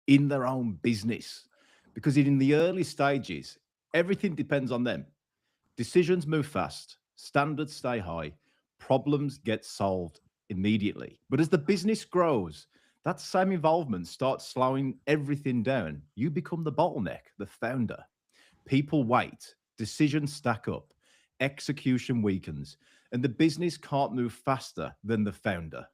in their own business. Because in the early stages, everything depends on them. Decisions move fast, standards stay high, problems get solved immediately. But as the business grows, that same involvement starts slowing everything down. You become the bottleneck, the founder. People wait, decisions stack up, execution weakens, and the business can't move faster than the founder.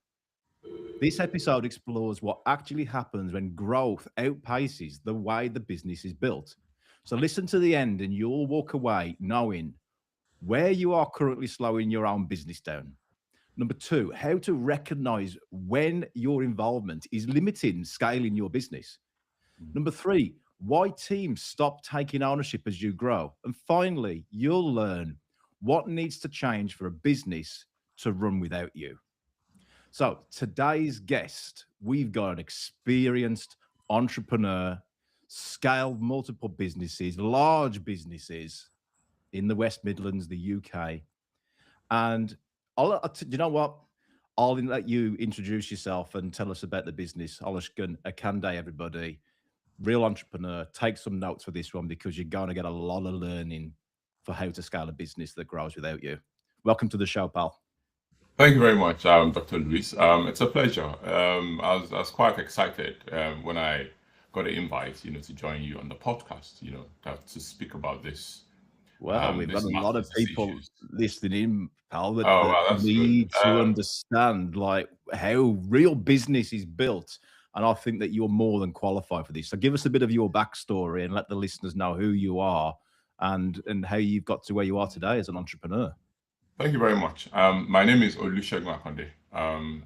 This episode explores what actually happens when growth outpaces the way the business is built. So listen to the end, and you'll walk away knowing where you are currently slowing your own business down. Number two, how to recognize when your involvement is limiting scaling your business. Number three, why teams stop taking ownership as you grow. And finally, you'll learn what needs to change for a business to run without you. So, today's guest, we've got an experienced entrepreneur, scaled multiple businesses, large businesses in the West Midlands, the UK. And you know what? I'll let you introduce yourself and tell us about the business. Olusegun Akande, everybody, real entrepreneur. Take some notes for this one because you're going to get a lot of learning for how to scale a business that grows without you. Welcome to the show, pal. Thank you very much, Dr. Luis. It's a pleasure. I was quite excited when I got an invite, to join you on the podcast, to speak about Well, we've got this a lot of matters, these people issues. listening in, pal, Oh, that wow, that's good. need to understand like how real business is built. And I think that you're more than qualified for this. So give us a bit of your backstory and let the listeners know who you are and how you've got to where you are today as an entrepreneur. Thank you very much. My name is Olusegun Akande,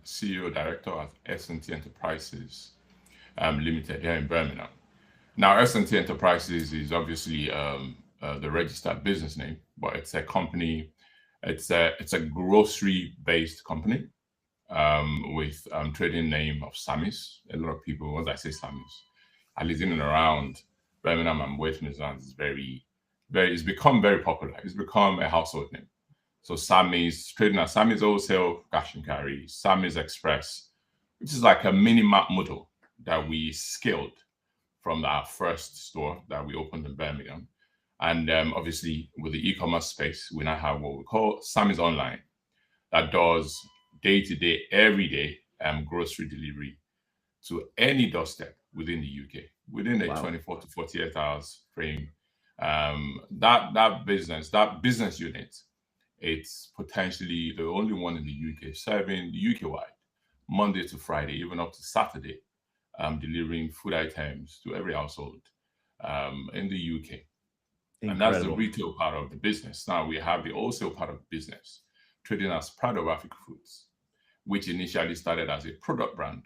CEO Director at S&T Enterprises Limited here in Birmingham. Now, S&T Enterprises is obviously the registered business name, but it's a company. It's a grocery-based company with trading name of Sammy's. A lot of people, once I say Sammy's, at least in and around Birmingham and West Midlands, is it's become very popular. It's become a household name. So Sammy's trading at Sammy's Wholesale Cash and Carry, Sammy's Express, which is like a mini map model that we scaled from our first store that we opened in Birmingham. And obviously, with the e-commerce space, we now have what we call Sammy's Online that does day-to-day, everyday grocery delivery to any doorstep within the UK within a Wow. 24 to 48 hours frame. That business unit, it's potentially the only one in the UK serving the UK wide, Monday to Friday, even up to Saturday, delivering food items to every household in the UK. And that's the Incredible. retail part of the business. Now we have the wholesale part of the business, trading as Prado Africa Foods, which initially started as a product brand,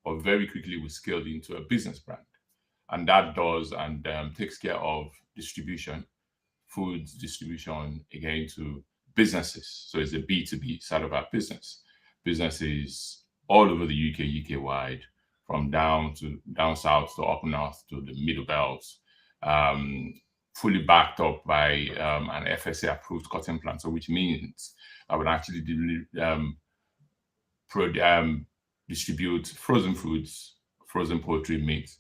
but very quickly we scaled into a business brand. And that does and takes care of distribution, foods distribution again to businesses. So it's a B2B side of our business. Businesses all over the UK wide, from down south to up north to the middle belt, fully backed up by an FSA approved cotton plant. So which means I would actually distribute frozen foods, frozen poultry, meat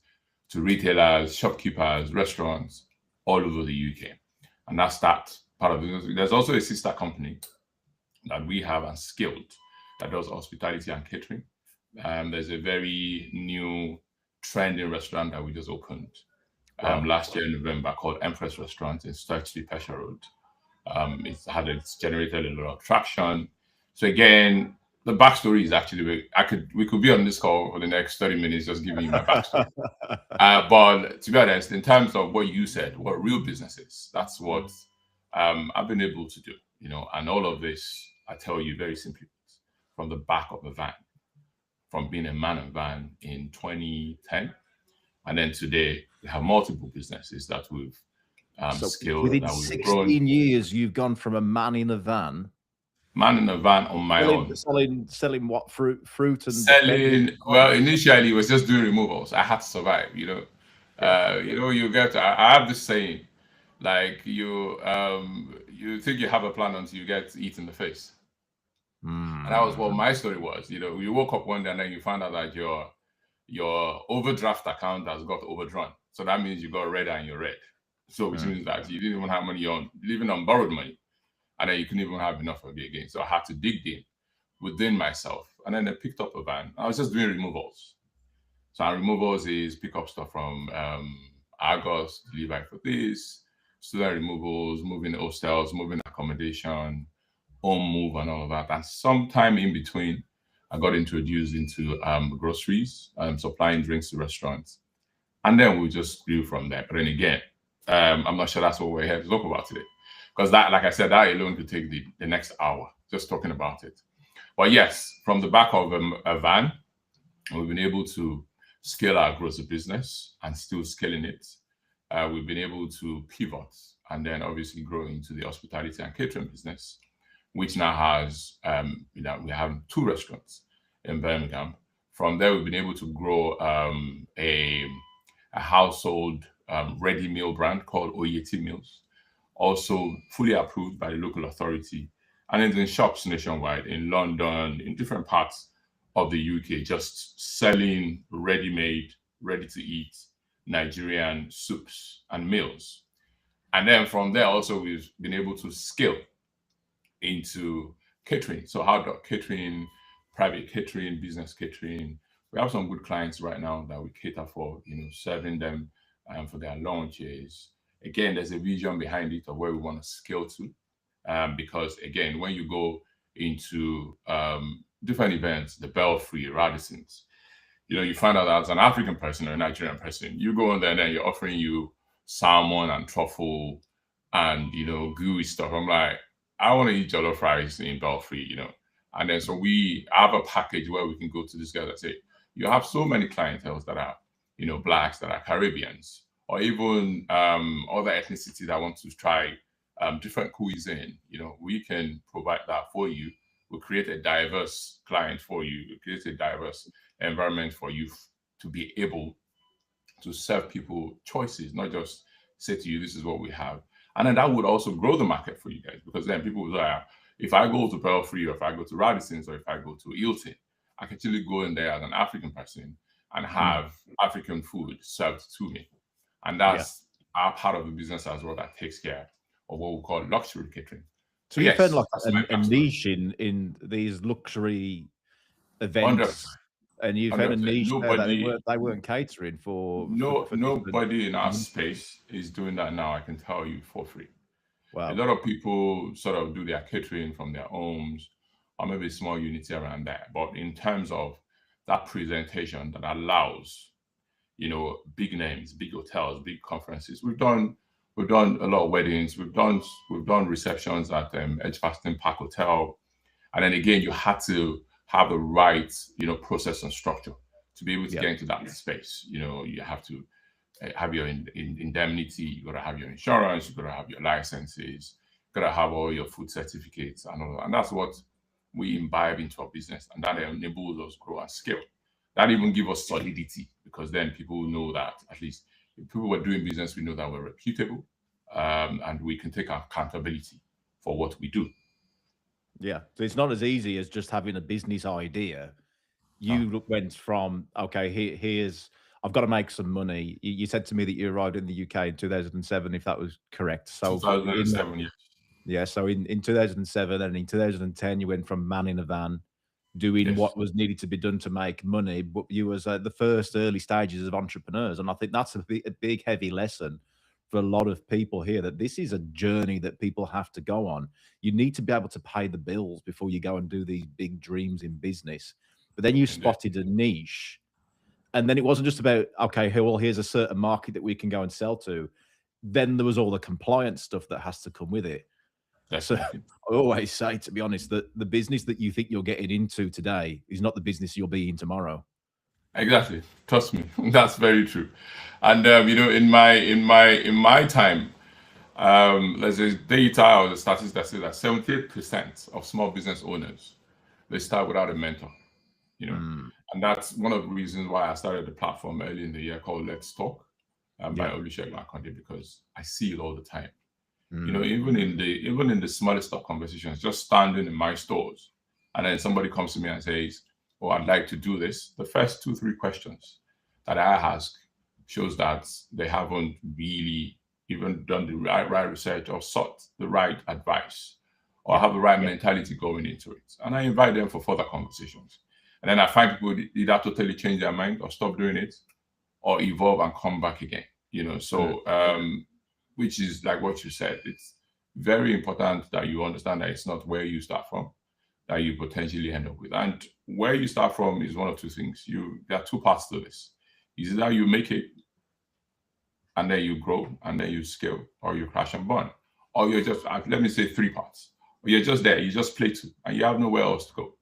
to retailers, shopkeepers, restaurants all over the UK. And that's that part of the business. There's also a sister company that we have and scaled that does hospitality and catering. There's a very new trending restaurant that we just opened Wow. last year in November called Empress Restaurant in Sturchley, Pesha Road. It's generated a lot of traction. So again, the backstory is actually we could be on this call for the next 30 minutes just giving you my backstory. But to be honest, in terms of what you said, what real business is, that's what I've been able to do, and all of this, I tell you very simply, from the back of a van, from being a man in van in 2010. And then today, we have multiple businesses that we've So scaled, within that we've grown. 16 years, you've gone from a man in a van Man in a van on my selling own. selling what fruit and veggies. Selling, well, initially, it was just doing removals. I had to survive. Yeah, yeah. You get, I have this saying, like you think you have a plan until you get hit in the face. And that was what Mm. my story was. You woke up one day and then you found out that your overdraft account has got overdrawn. So that means you got red and you're red. So which Mm. means that you didn't even have money on living on borrowed money. And then you couldn't even have enough of it again. So I had to dig deep within myself. And then I picked up a van. I was just doing removals. So our removals is pick up stuff from Argos, deliver for this, student removals, moving hostels, moving accommodation, home move and all of that. And sometime in between, I got introduced into groceries, supplying drinks to restaurants. And then we just grew from there. But then again, I'm not sure that's what we're here to talk about today. Because that, like I said, that alone could take the next hour just talking about it. But yes, from the back of a van, we've been able to scale our grocery business and still scaling it. We've been able to pivot and then obviously grow into the hospitality and catering business, which now has, we have 2 restaurants in Birmingham. From there, we've been able to grow a household ready meal brand called Oyeti Meals, also fully approved by the local authority, and it's in shops nationwide, in London, in different parts of the UK, just selling ready-made, ready-to-eat Nigerian soups and meals. And then from there, also we've been able to scale into catering. So outdoor catering, private catering, business catering. We have some good clients right now that we cater for, serving them for their launches. Again, there's a vision behind it of where we want to scale to. Because again, when you go into different events, the Belfry, Radissons, you find out that as an African person or a Nigerian person, you go in there and then you're offering you salmon and truffle and gooey stuff. I'm like, I want to eat jollof rice in Belfry, And then so we have a package where we can go to this guy that say, you have so many clientels that are, blacks, that are Caribbeans, or even other ethnicities that want to try different cuisine. We can provide that for you. We'll create a diverse client for you. We'll create a diverse environment for you to be able to serve people choices, not just say to you, this is what we have. And then that would also grow the market for you guys, because then people will say, if I go to Belfry, or if I go to Radisson's, or if I go to Hilton, I can actually go in there as an African person and have African food served to me. And that's our part of the business as well that takes care of what we call luxury catering. So you found like a niche in these luxury events, 100%. and you found a niche that they weren't catering for. Nobody in our space is doing that now, I can tell you for free. Wow. A lot of people sort of do their catering from their homes, or maybe a small unity around that. But in terms of that presentation that allows, big names, big hotels, big conferences, we've done a lot of weddings. We've done receptions at Edgbaston Park Hotel, and then again, you had to have the right process and structure to be able to get into that space. You have to have your indemnity. You got to have your insurance. You got to have your licenses. You got to have all your food certificates and all that. And that's what we imbibe into our business, and that enables us grow and scale. That even give us solidity, because then people know that at least if people were doing business, we know that we're reputable, and we can take accountability for what we do. Yeah, so it's not as easy as just having a business idea. You went from, okay, here's, I've got to make some money. You said to me that you arrived in the UK in 2007, if that was correct. So 2007, yes. Yeah, so in 2007 and in 2010, you went from man in a van, doing what was needed to be done to make money, but you was at the first early stages of entrepreneurs. And I think that's a big, heavy lesson for a lot of people here, that this is a journey that people have to go on. You need to be able to pay the bills before you go and do these big dreams in business. But then you spotted a niche, and then it wasn't just about, okay, well, here's a certain market that we can go and sell to. Then there was all the compliance stuff that has to come with it. So I always say, to be honest, that the business that you think you're getting into today is not the business you'll be in tomorrow. Exactly. Trust me, that's very true. And in my time, there's a data or the statistics that says that 78% of small business owners, they start without a mentor. And that's one of the reasons why I started the platform early in the year called Let's Talk by Olusegun Akande, because I see it all the time. Even in the smallest of conversations, just standing in my stores, and then somebody comes to me and says, "Oh, I'd like to do this." The first 2-3 questions that I ask shows that they haven't really even done the right research or sought the right advice or Yeah. have the right Yeah. mentality going into it. And I invite them for further conversations. And then I find people either totally change their mind or stop doing it or evolve and come back again. Mm. So which is like what you said. It's very important that you understand that it's not where you start from that you potentially end up with. And where you start from is one of two things. There are two parts to this. Is that you make it and then you grow and then you scale, or you crash and burn. Or you're just let me say three parts. Or you're just there, you just play two and you have nowhere else to go.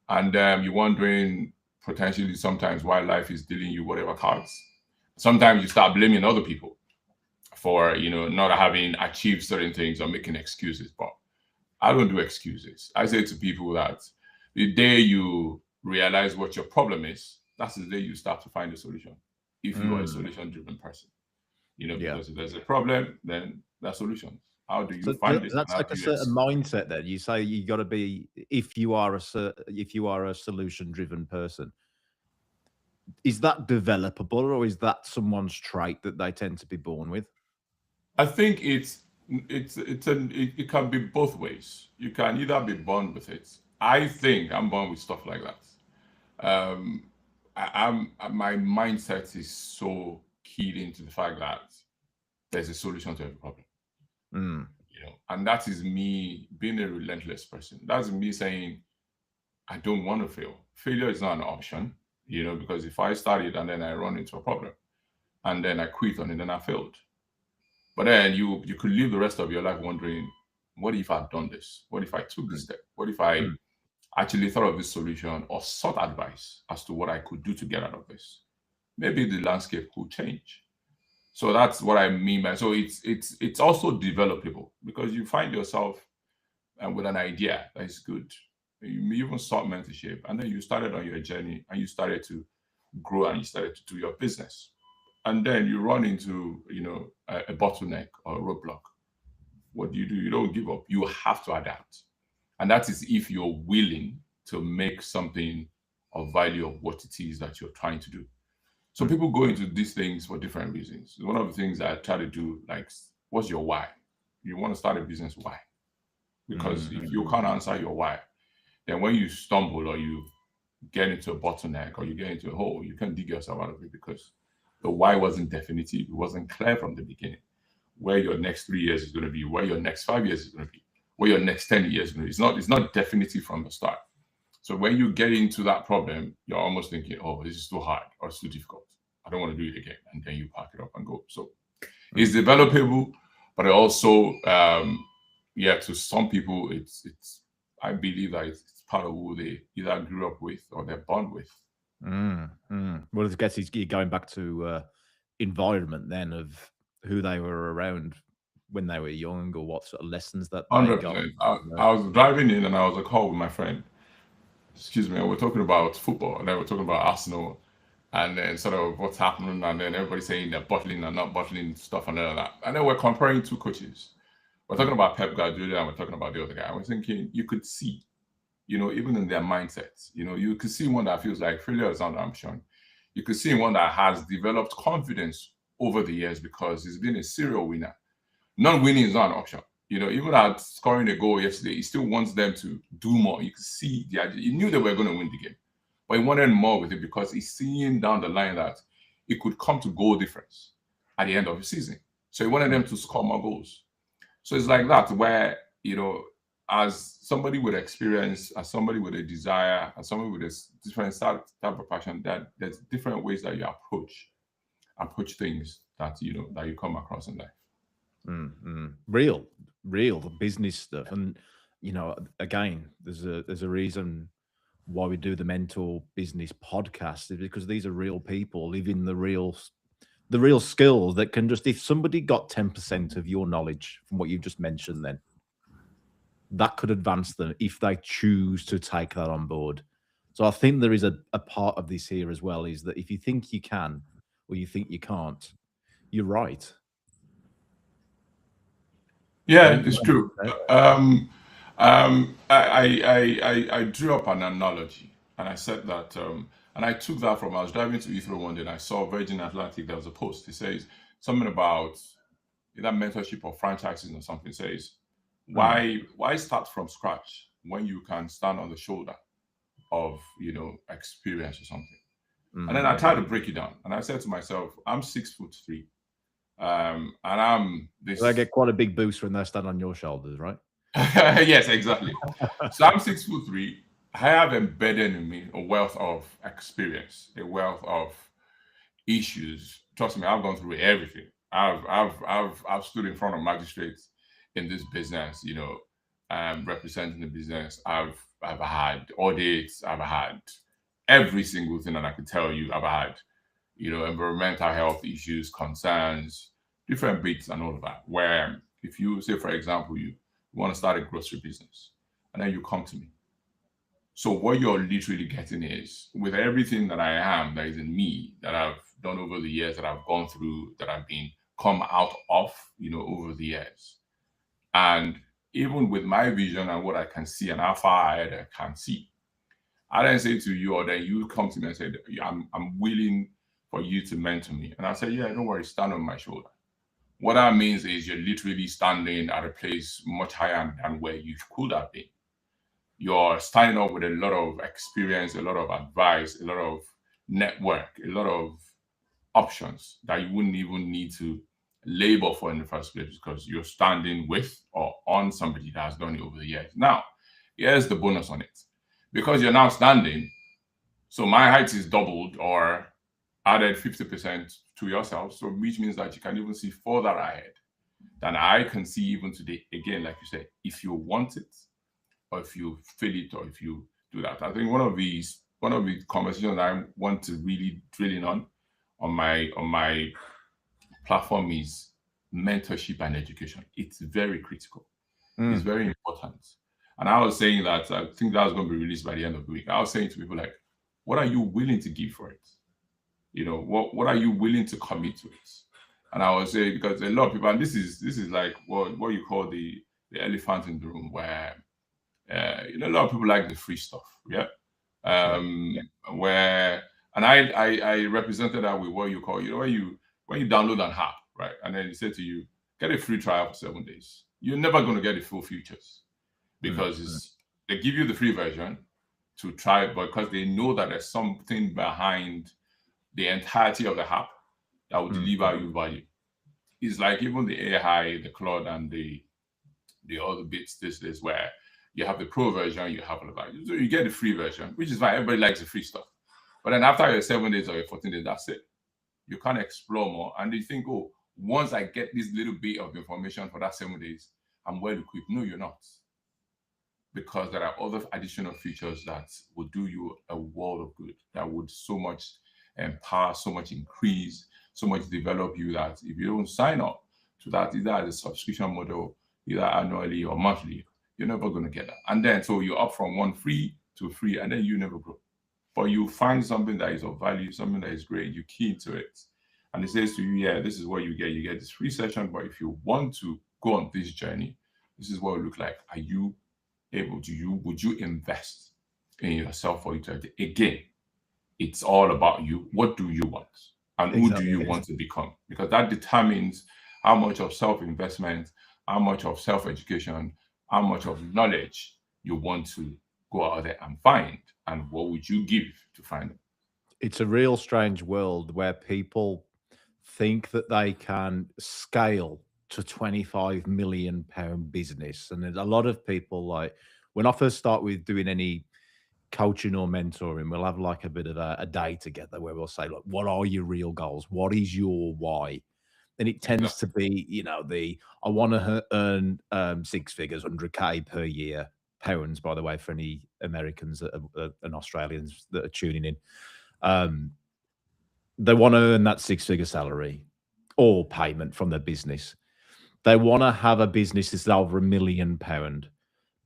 And you're wondering potentially sometimes why life is dealing you whatever cards. Sometimes you start blaming other people for not having achieved certain things or making excuses. But I don't do excuses. I say to people that the day you realize what your problem is, that's the day you start to find a solution. If you are a Mm. solution-driven person, Yeah. because if there's a problem, then there's solutions. How do So you does find it, that and how take do a you certain mindset then? You say you got to be if you are a solution driven person. Is that developable or is that someone's trait that they tend to be born with? I think it can be both ways. You can either be born with it. I think I'm born with stuff like that. Um, my mindset is so keyed into the fact that there's a solution to every problem. Mm. And that is me being a relentless person. That's me saying I don't want to fail. Failure is not an option, because if I started and then I run into a problem and then I quit on it, then I failed. But then you could live the rest of your life wondering, what if I'd done this? What if I took this Mm. step? What if I Mm. actually thought of this solution or sought advice as to what I could do to get out of this? Maybe the landscape could change. So that's what I mean by so it's also developable because you find yourself with an idea that is good. You even sought mentorship, and then you started on your journey, and you started to grow, and you started to do your business, and then you run into a bottleneck or a roadblock. What do? You don't give up. You have to adapt, and that is if you're willing to make something of value of what it is that you're trying to do. So Mm. people go into these things for different reasons. One of the things that I try to do, like, what's your why? You want to start a business, why? Because if Mm. you can't answer your why, then when you stumble or you get into a bottleneck or you get into a hole, you can dig yourself out of it because the why wasn't definitive. It wasn't clear from the beginning where your next 3 years is going to be, where your next 5 years is going to be, where your next 10 years is going to be. It's not definitive from the start. So when you get into that problem, you're almost thinking, oh, this is too hard or it's too difficult. I don't want to do it again. And then you pack it up and go. So it's Mm. developable, but it also, yeah, to some people, it's. I believe that it's part of who they either grew up with or they're born with. Mm. Mm. Well, I guess you're going back to environment then of who they were around when they were young or what sort of lessons that they got. 100%. I was driving in and I was a call with my friend. Excuse me, and we're talking about football, and then we're talking about Arsenal, and then sort of what's happening, and then everybody saying they're bottling and not bottling stuff and all of that. And then we're comparing two coaches. We're talking Mm. about Pep Guardiola and we're talking about the other guy. I was thinking you could see, even in their mindsets, you could see one that feels like failure is not an option. You could see one that has developed confidence over the years because he's been a serial winner. Non-winning is not an option. Even at scoring a goal yesterday, he still wants them to do more. You could see he knew they were going to win the game, but he wanted more with it because he's seeing down the line that it could come to goal difference at the end of the season. So he wanted Mm. them to score more goals. So it's like that where, as somebody with experience, as somebody with a desire, as somebody with a different type of passion, that there's different ways that you approach things that you come across in life. Mm. Mm. Real the business stuff, and again, there's a reason why we do the mentor business podcast is because these are real people living the real skills that can just if somebody got 10% of your knowledge from what you've just mentioned, then that could advance them if they choose to take that on board. So I think there is a part of this here as well is that if you think you can or you think you can't, you're right. Yeah, Don't you it's true. know? I drew up an analogy, and I said that And I took that from, I was driving to Heathrow one day and I saw Virgin Atlantic, there was a post. It says something about either mentorship or franchising or something. It says, Mm, why start from scratch when you can stand on the shoulder of, experience or something? And then I mm. tried to break it down. And I said to myself, I'm 6'3". And I'm They this. get quite a big boost when they stand on your shoulders, right? Yes, exactly. So I'm 6'3". I have embedded in me a wealth of experience, a wealth of issues. Trust me, I've gone through everything. I've stood in front of magistrates in this business, representing the business. I've had audits. I've had every single thing that I could tell you. I've had, environmental health issues, concerns, different bits, and all of that. Where if you say, for example, you want to start a grocery business, and then you come to me. So what you're literally getting is, with everything that I am, that is in me, that I've done over the years, that I've gone through, that I've been come out of, over the years. And even with my vision and what I can see and how far ahead I can see, I didn't say to you, or then you come to me and say, I'm willing for you to mentor me. And I said, yeah, don't worry, stand on my shoulder. What that means is you're literally standing at a place much higher than where you could have been. You're standing up with a lot of experience, a lot of advice, a lot of network, a lot of options that you wouldn't even need to labor for in the first place, because you're standing with or on somebody that has done it over the years. Now, here's the bonus on it. Because you're now standing, so my height is doubled or added 50% to yourself. So which means that you can even see further ahead than I can see even today. Again, like you said, if you want it, or if you feel it, or if you do that. I think one of the conversations I want to really drill in on my platform is mentorship and education. It's very critical. It's Mm. very important. And I was saying that I think that was going to be released by the end of the week. I was saying to people like, what are you willing to give for it? What are you willing to commit to it? And I was saying, because a lot of people, and this is like what you call the elephant in the room, where a lot of people like the free stuff, yeah. Yeah. Um, where and I represented that with what you call, when you download an app, right, and then it said to you, get a free trial for 7 days. You're never going to get the full features, Mm, because mm, they give you the free version to try it, because they know that there's something behind the entirety of the app that will mm, deliver mm. you value. It's like even the AI, the Claude, and the other bits. This is where you have the pro version, you have all of that. So you get the free version, which is fine. Everybody likes the free stuff. But then after your 7 days or your 14 days, that's it. You can't explore more. And you think, oh, once I get this little bit of information for that 7 days, I'm well equipped. No, you're not. Because there are other additional features that would do you a world of good, that would so much empower, so much increase, so much develop you, that if you don't sign up to that, either as a subscription model, either annually or monthly, you're never going to get that. And then so you're up from one free to free, and then you never grow. But you find something that is of value, something that is great, you key into it. And it says to you, yeah, this is what you get. You get this free session, but if you want to go on this journey, this is what it look like. Are you able to? Would you invest in yourself for eternity? Again, it's all about you. What do you want? And who do Exactly. you want to become? Because that determines how much of self-investment, how much of self-education, how much of knowledge you want to go out there and find. And what would you give to find it? It's a real strange world where people think that they can scale to 25 million pound business. And there's a lot of people, like, when I first start with doing any coaching or mentoring, we'll have like a bit of a day together where we'll say, look, what are your real goals? What is your why? And it tends Exactly. to be, I want to earn six figures, 100K per year, pounds, by the way, for any Americans and Australians that are tuning in. Um, they want to earn that six-figure salary or payment from their business. They want to have a business that's over £1 million,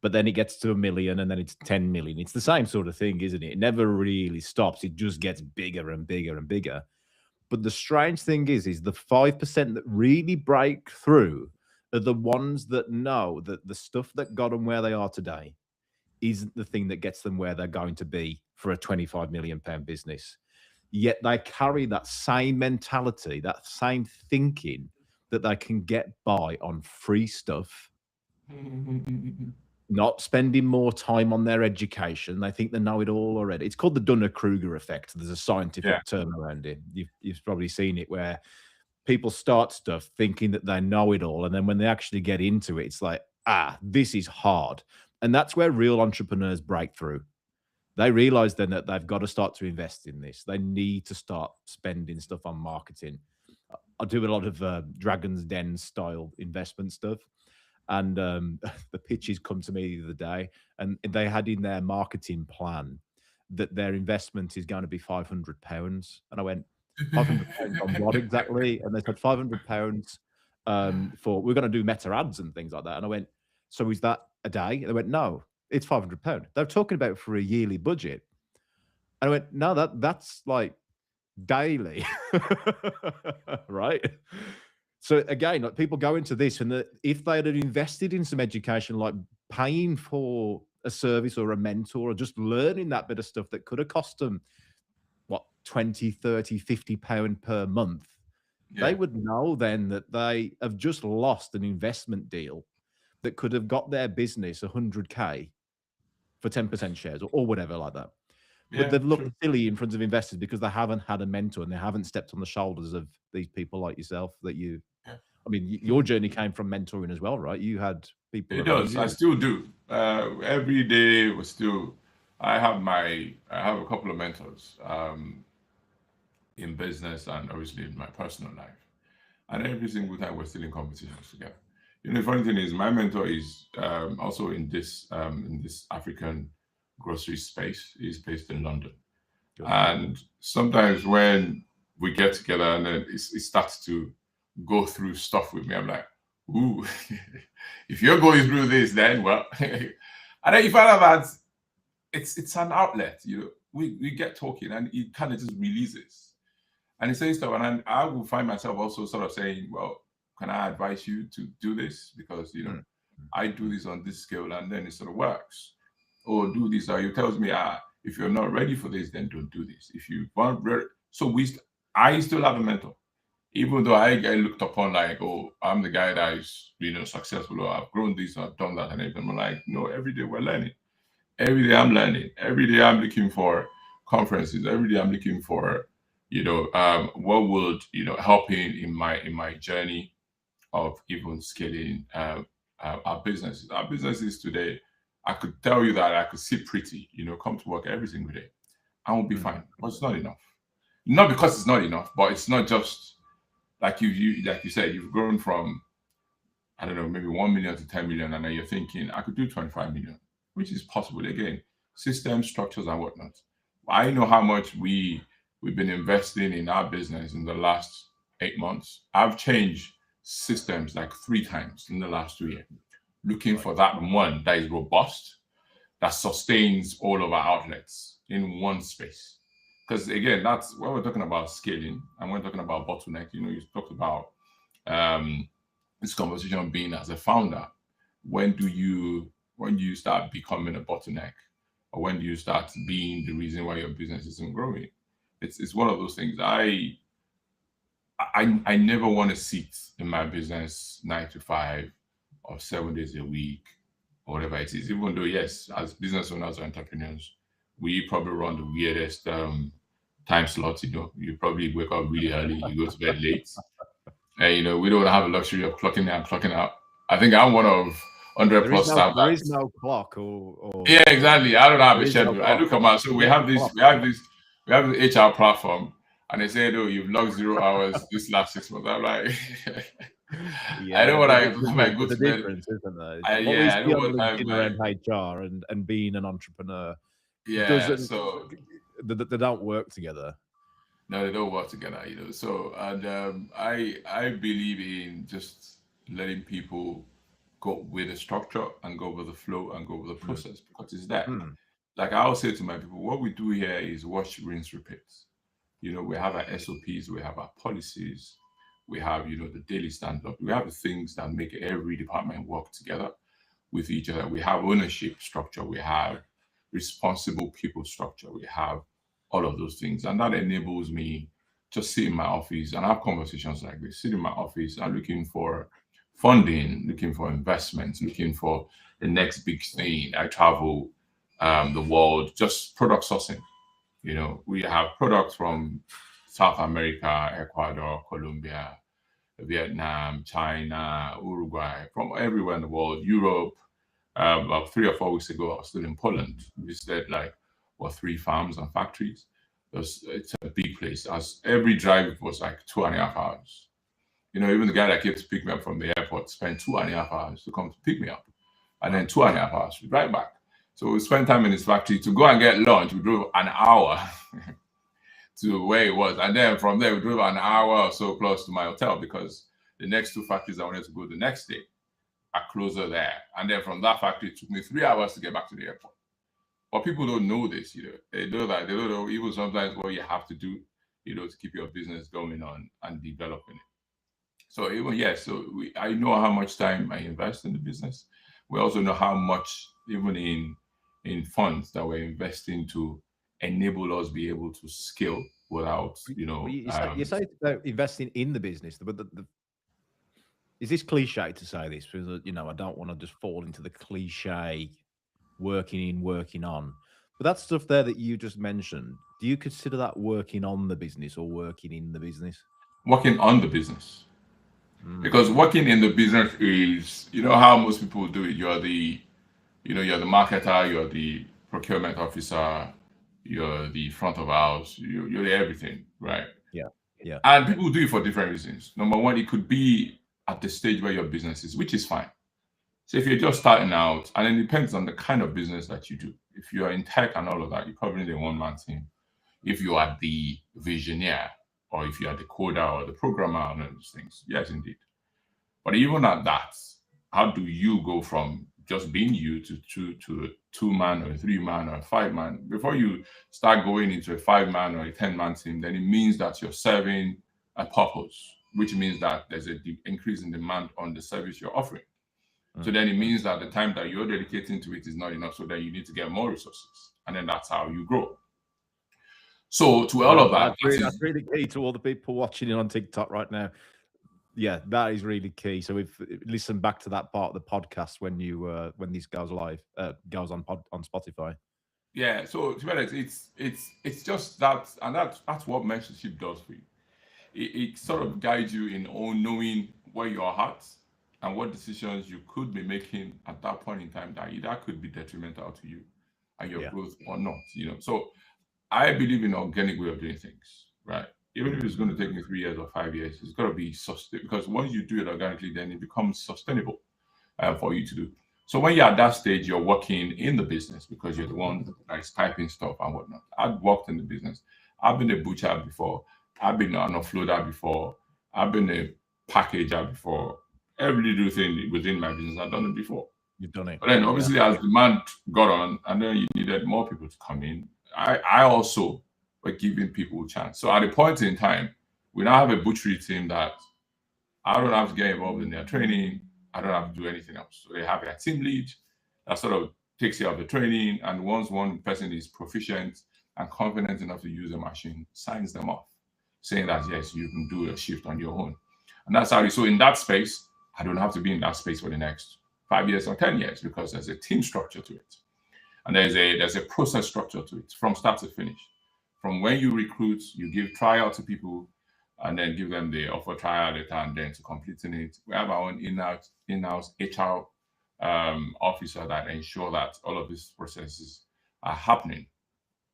but then it gets to 1 million and then it's 10 million. It's the same sort of thing, isn't it? It never really stops. It just gets bigger and bigger and bigger. But the strange thing is the 5% that really break through are the ones that know that the stuff that got them where they are today isn't the thing that gets them where they're going to be for a £25 million business. Yet they carry that same mentality, that same thinking that they can get by on free stuff, not spending more time on their education. They think they know it all already. It's called the Dunning-Kruger effect. There's a scientific Yeah. term around it. You've probably seen it, where people start stuff thinking that they know it all, and then when they actually get into it, it's like, this is hard. And that's where real entrepreneurs break through. They realize then that they've got to start to invest in this. They need to start spending stuff on marketing. I do a lot of Dragon's Den style investment stuff. And the pitches come to me the other day, and they had in their marketing plan that their investment is going to be £500. And I went, £500 on what exactly? And they said £500 for, we're going to do meta ads and things like that. And I went, so is that a day? And they went, no, it's £500. They're talking about for a yearly budget. And I went, no, that's like daily, right? So again, like, people go into this, and if they had invested in some education, like paying for a service or a mentor, or just learning that bit of stuff that could have cost them, what, 20, 30, £50 per month, they would know then that they have just lost an investment deal that could have got their business 100K for 10% shares or whatever like that. But they've looked silly in front of investors because they haven't had a mentor, and they haven't stepped on the shoulders of these people like yourself that you, I mean, your journey came from mentoring as well, right? You had people. It does. I still do. Every day was still, I have a couple of mentors in business and obviously in my personal life. And every single time we're still in competitions together. You know, the funny thing is, my mentor is also in this African grocery space. He's based in London. Good. And sometimes when we get together and then it starts to go through stuff with me, I'm like, ooh, if you're going through this, then well, and then you find out that it's an outlet. You know, we get talking and it kind of just releases. And he says stuff, and I will find myself also sort of saying, well, can I advise you to do this? Because, you know, I do this on this scale, and then it sort of works. Or do this, or he tells me, if you're not ready for this, then don't do this. If you want, so I still have a mentor. Even though I get looked upon like, oh, I'm the guy that is, you know, successful, or I've grown this, or I've done that, and everything. I'm like, no, every day we're learning. Every day I'm learning. Every day I'm looking for conferences. Every day I'm looking for, you know, what would, you know, help in my journey of even scaling our businesses. Our businesses today, I could tell you that I could sit pretty, you know, come to work every single day, I will be fine. But it's not enough. Not because it's not enough, but it's not just like like you said, you've grown from, I don't know, maybe 1 million to 10 million, and then you're thinking I could do 25 million, which is possible. Again, systems, structures, and whatnot. I know how much we've been investing in our business in the last 8 months. I've changed systems like 3 times in the last 2 years, looking for that one that is robust, that sustains all of our outlets in one space. Because again, that's when we're talking about scaling, and we're talking about bottleneck. You know, you talked about this conversation being as a founder. When do you start becoming a bottleneck, or when do you start being the reason why your business isn't growing? It's one of those things. I never want to sit in my business 9 to 5 or 7 days a week or whatever it is. Even though, yes, as business owners or entrepreneurs, we probably run the weirdest time slots. You know, you probably wake up really early, you go to bed late, and you know, we don't have the luxury of clocking in and clocking out. I think I'm one of 100 plus staff. There is no clock or yeah, exactly. I don't have a schedule. I look at my, so we have the HR platform, and they say, "Oh, you've logged 0 hours this last 6 months." I'm like, yeah, I don't want to go to bed. Difference, isn't there? I don't want to around HR and being an entrepreneur. Yeah, so they don't work together. No, they don't work together, you know. So, and I believe in just letting people go with the structure and go with the flow and go with the process, because it's that. Like I always say to my people, what we do here is wash, rinse, repeat. You know, we have our SOPs, we have our policies, we have, you know, the daily stand-up. We have the things that make every department work together with each other. We have ownership structure. We have responsible people structure. We have all of those things. And that enables me just sit in my office and have conversations like this. Sit in my office and looking for funding, looking for investments, looking for the next big thing. I travel the world, just product sourcing. We have products from South America, Ecuador, Colombia, Vietnam, China, Uruguay, from everywhere in the world, Europe. About 3 or 4 weeks ago, I was still in Poland. We visited 3 farms and factories. It's a big place. As every drive was like 2.5 hours. Even the guy that came to pick me up from the airport spent 2.5 hours to come to pick me up, and then 2.5 hours to drive back. So we spent time in his factory to go and get lunch. We drove an hour to where it was, and then from there we drove an hour or so close to my hotel because the next 2 factories I wanted to go the next day are closer there. And then from that factory, it took me 3 hours to get back to the airport. But people don't know this, They know that. They don't know even sometimes what you have to do, to keep your business going on and developing it. So I know how much time I invest in the business. We also know how much, even in funds that we're investing to enable us be able to scale without, You say it's about investing in the business, but is this cliche to say this? Because I don't want to just fall into the cliche working in, working on. But that stuff there that you just mentioned, do you consider that working on the business or working in the business? Working on the business. Because working in the business is, how most people do it. You're the marketer, you're the procurement officer, you're the front of house, you're the everything, right? Yeah. And people do it for different reasons. Number one, it could be at the stage where your business is, which is fine. So if you're just starting out, and it depends on the kind of business that you do. If you're in tech and all of that, you probably need a one-man team. If you are the visionary, or if you are the coder or the programmer and all those things, yes, indeed. But even at that, how do you go from just being you to a 2-man or a 3-man or a 5-man? Before you start going into a 5-man or a 10-man team, then it means that you're serving a purpose, which means that there's an increase in demand on the service you're offering. So then it means that the time that you're dedicating to it is not enough, so that you need to get more resources. And then that's how you grow. So to all of that, that's really key to all the people watching it on TikTok right now. Yeah, that is really key. So we've listened back to that part of the podcast when this goes live, goes on Spotify. Yeah, so to be honest, it's just that, and that's what mentorship does for you. It sort of guides you in knowing where you're at and what decisions you could be making at that point in time that either could be detrimental to you and your growth or not. So I believe in organic way of doing things, right? Even if it's going to take me 3 years or 5 years, it's got to be sustainable, because once you do it organically, then it becomes sustainable for you to do. So when you're at that stage, you're working in the business because you're the one that's typing stuff and whatnot. I've worked in the business. I've been a butcher before. I've been an offloader before. I've been a packager before. Every little thing within my business, I've done it before. You've done it. But then obviously as demand got on, and then you needed more people to come in, I also were giving people a chance. So at a point in time, we now have a butchery team that I don't have to get involved in their training. I don't have to do anything else. So they have a team lead that sort of takes care of the training, and once one person is proficient and confident enough to use the machine, signs them off, saying that yes, you can do a shift on your own. And that's how it is. So in that space, I don't have to be in that space for the next 5 years or 10 years, because there's a team structure to it. And there's a process structure to it from start to finish. From when you recruit, you give trial to people, and then give them the offer trial letter, and then to completing it. We have our own in-house HR officer that ensure that all of these processes are happening.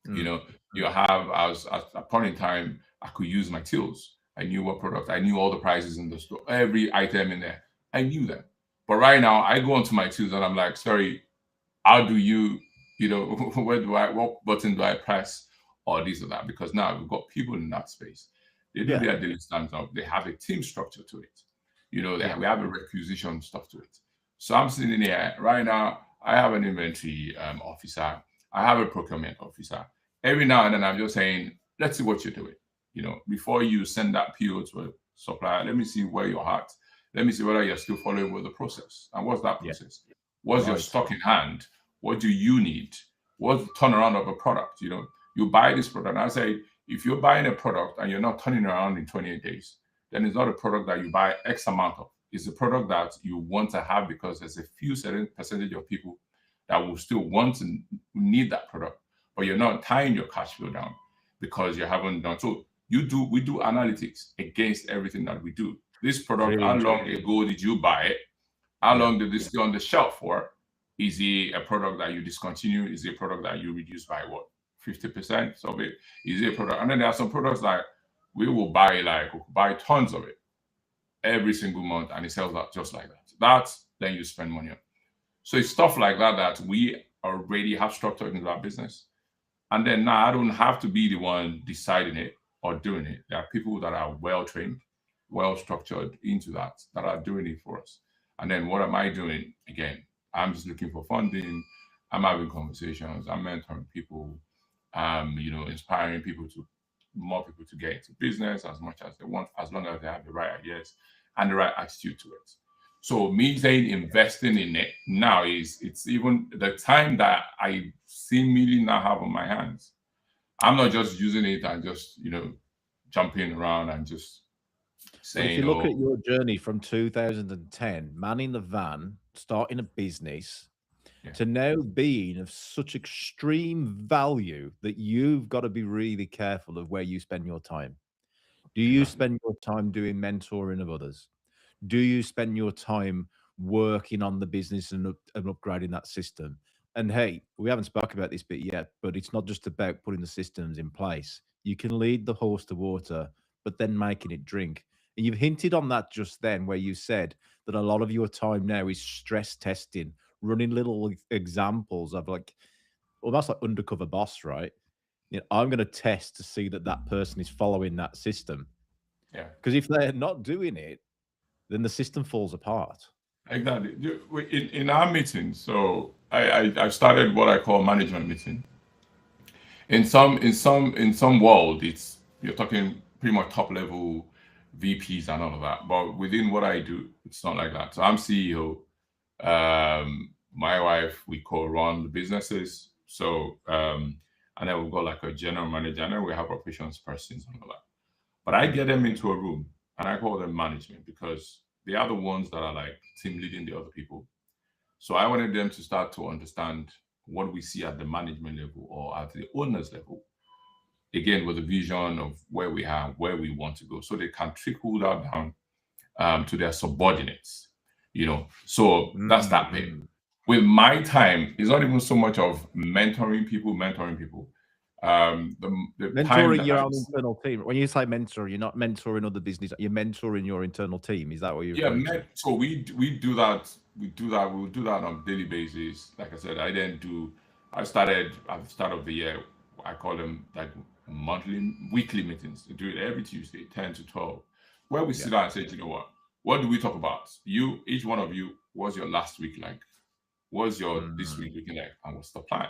You have, as at a point in time, I could use my tools. I knew what product, I knew all the prices in the store, every item in there. I knew them. But right now, I go onto my tools and I'm like, sorry, how do you, what button do I press, or this or that? Because now we've got people in that space. They do their daily stands up. They have a team structure to it. We have a requisition stuff to it. So I'm sitting here right now. I have an inventory officer. I have a procurement officer. Every now and then I'm just saying, let's see what you're doing. Before you send that PO to a supplier, let me see where you're at. Let me see whether you're still following with the process. And what's that process? What's your stock in hand? What do you need? What's the turnaround of a product? You buy this product. And I say, if you're buying a product and you're not turning around in 28 days, then it's not a product that you buy X amount of. It's a product that you want to have because there's a few certain percentage of people that will still want and need that product, but you're not tying your cash flow down because you haven't done so. We do analytics against everything that we do. This product, Really how long interesting. ago did you buy it? How Yeah. long did this stay on the shelf for? Is it a product that you discontinue? Is it a product that you reduce by what, 50% of it? Is it a product? And then there are some products like we will buy tons of it every single month and it sells out just like that. That's then you spend money on. So it's stuff like that that we already have structured into our business. And then now I don't have to be the one deciding it or doing it. There are people that are well trained, well structured into that are doing it for us. And then what am I doing? Again, I'm just looking for funding. I'm having conversations. I'm mentoring people. Inspiring more people to get into business as much as they want, as long as they have the right ideas and the right attitude to it. So me saying investing in it now it's even the time that I seemingly now have on my hands. I'm not just using it and just jumping around and just But if you saying, look at oh your journey from 2010, manning the van, starting a business, yeah, to now being of such extreme value that you've got to be really careful of where you spend your time. Do you exactly, spend your time doing mentoring of others? Do you spend your time working on the business and upgrading that system? And hey, we haven't spoken about this bit yet, but it's not just about putting the systems in place. You can lead the horse to water, but then making it drink. And you've hinted on that just then, where you said that a lot of your time now is stress testing, running little examples of like almost like undercover boss, right? I'm going to test to see that that person is following that system. yeah, Because if they're not doing it, then the system falls apart. exactly. In our meetings, so I started what I call management meeting. In some world, it's you're talking pretty much top level VPs and all of that. But within what I do, it's not like that. So I'm CEO. My wife, we co-run the businesses. So and then we've got like a general manager, and then we have operations persons and all that. But I get them into a room and I call them management because they are the ones that are like team leading the other people. So I wanted them to start to understand what we see at the management level or at the owners level, again with the vision of where we are, where we want to go, so they can trickle that down to their subordinates. So that's that bit. Mm. With my time, it's not even so much of mentoring people. The time Mentoring that your I own internal team. When you say mentor, you're not mentoring other business. You're mentoring your internal team. Is that what you're yeah, referring to? so we do that. We'll do that on a daily basis. Like I said, I started at the start of the year. I call them like weekly meetings. We do it every Tuesday, 10 to 12, where we Yeah. sit down and say, you know what do we talk about? Each one of you, what's your last week like? What's your this Mm. week looking like? And what's the plan?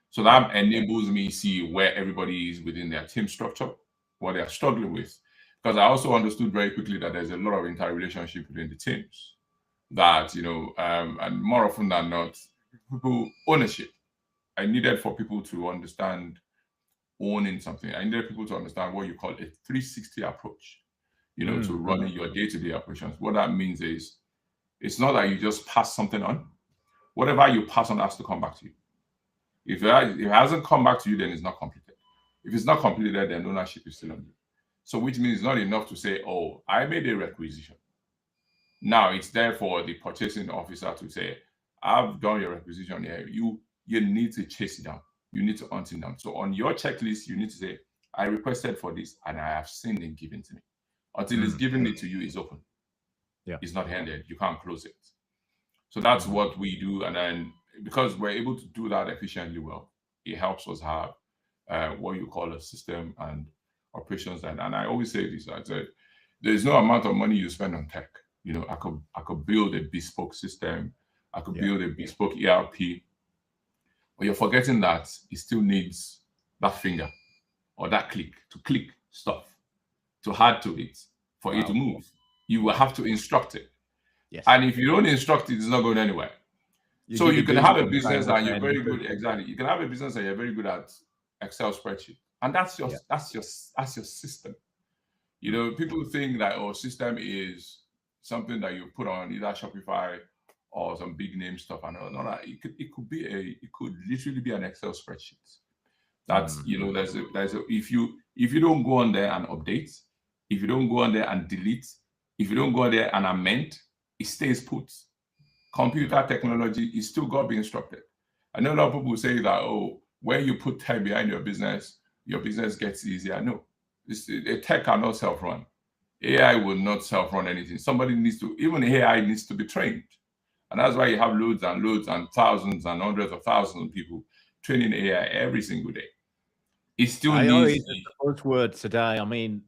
So Yeah. that enables me see where everybody is within their team structure, what they are struggling with. Because I also understood very quickly that there's a lot of interrelationship within the teams. That and more often than not, people ownership. I needed for people to understand owning something. I needed people to understand what you call a 360 approach. To running your day-to-day operations. What that means is it's not that you just pass something on. Whatever you pass on has to come back to you. If it hasn't come back to you, then it's not completed. If it's not completed, then ownership is still on you. So, which means it's not enough to say, "Oh, I made a requisition." Now it's there for the purchasing officer to say, "I've done your requisition here. You need to chase it down. You need to hunt it down." So on your checklist, you need to say, "I requested for this, and I have seen it given to me." Until it's Mm. given it to you, it's open. Yeah. It's not handed. You can't close it. So that's Mhm. what we do. And then because we're able to do that efficiently well, it helps us have what you call a system and operations. And I always say this, I said, there's no amount of money you spend on tech. I could build a bespoke system. I could Yeah. build a bespoke ERP, but you're forgetting that it still needs that finger or that click stuff to add to it for it to Wow. move. You will have to instruct it. Yes. And if you don't instruct it, it's not going anywhere. You So give a you can have a goosebumps saying business what and you're they're very into. good. Exactly. You can have a business and you're very good at Excel spreadsheet, and Yeah. that's your system. You Mm. know, people think that system is something that you put on either Shopify or some big name stuff. And no, it could literally be an Excel spreadsheet. That's Mm. if you don't go on there and update, if you don't go on there and delete, if you don't go on there and amend, it stays put. Mm. Computer technology is still got to be instructed. I know a lot of people say that, oh, when you put tech behind your business gets easier. No, a tech cannot self-run. AI will not self-run anything. Somebody needs to, even AI needs to be trained. And that's why you have loads and loads and thousands and hundreds of thousands of people training AI every single day. It still AI needs is the buzzword today. I mean,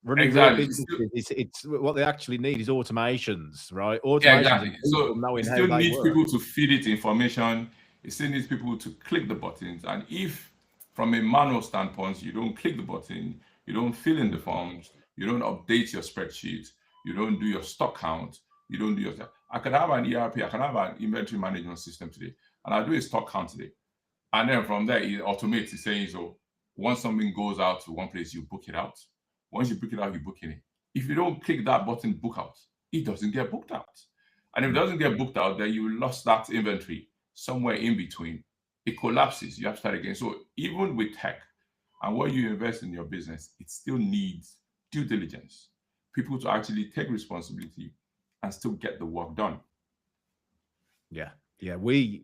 running real exactly. businesses, it's what they actually need is automations, right? Automations and Exactly. people So knowing it how still they needs work. people to feed it information. It still needs people to click the buttons. And if, from a manual standpoint, you don't click the button, you don't fill in the forms, you don't update your spreadsheet, you don't do your stock count, you don't do your. I could have an ERP, I can have an inventory management system today, and I'll do a stock count today. And then from there, it automates it saying, so once something goes out to one place, you book it out. Once you book it out, you book it in. If you don't click that button, book out, it doesn't get booked out. And if it Mm. doesn't get booked out, then you lost that inventory somewhere in between. It collapses. You have to start again. So even with tech and what you invest in your business, it still needs due diligence, people to actually take responsibility and still get the work done. Yeah. Yeah.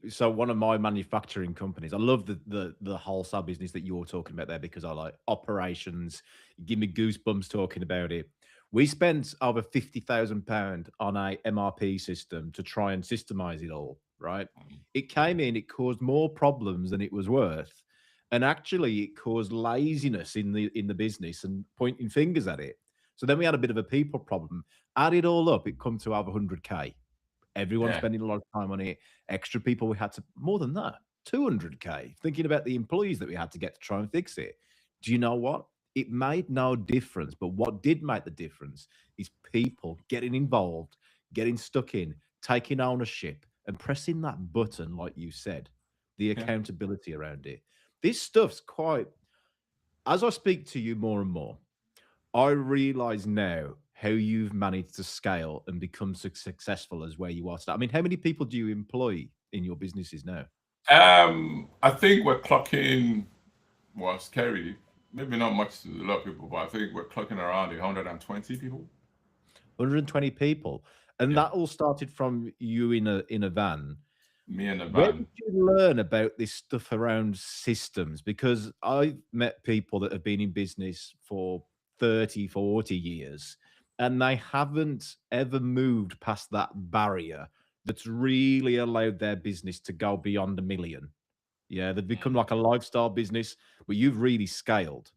So one of my manufacturing companies, I love the wholesale business that you're talking about there because I like operations. You give me goosebumps talking about it. We spent over £50,000 on a MRP system to try and systemize it all, right? It came in, it caused more problems than it was worth. And actually it caused laziness in the business and pointing fingers at it. So then we had a bit of a people problem. Add it all up, it come to over 100K. Everyone Yeah. spending a lot of time on it. Extra people we had to more than that, 200K. Thinking about the employees that we had to get to try and fix it. Do you know what? It made no difference. But what did make the difference is people getting involved, getting stuck in, taking ownership, and pressing that button, like you said, the Yeah. accountability around it. This stuff's quite, as I speak to you more and more, I realize now how you've managed to scale and become successful as where you are today. I mean, how many people do you employ in your businesses now? I think we're clocking, well, scary. Maybe not much to a lot of people, but I think we're clocking around 120 people. 120 people. And Yeah, that all started from you in a van. me and the Where van. did you learn about this stuff around systems? Because I've met people that have been in business for 30, 40 years, and they haven't ever moved past that barrier that's really allowed their business to go beyond a million. Yeah, they've become like a lifestyle business, but you've really scaled.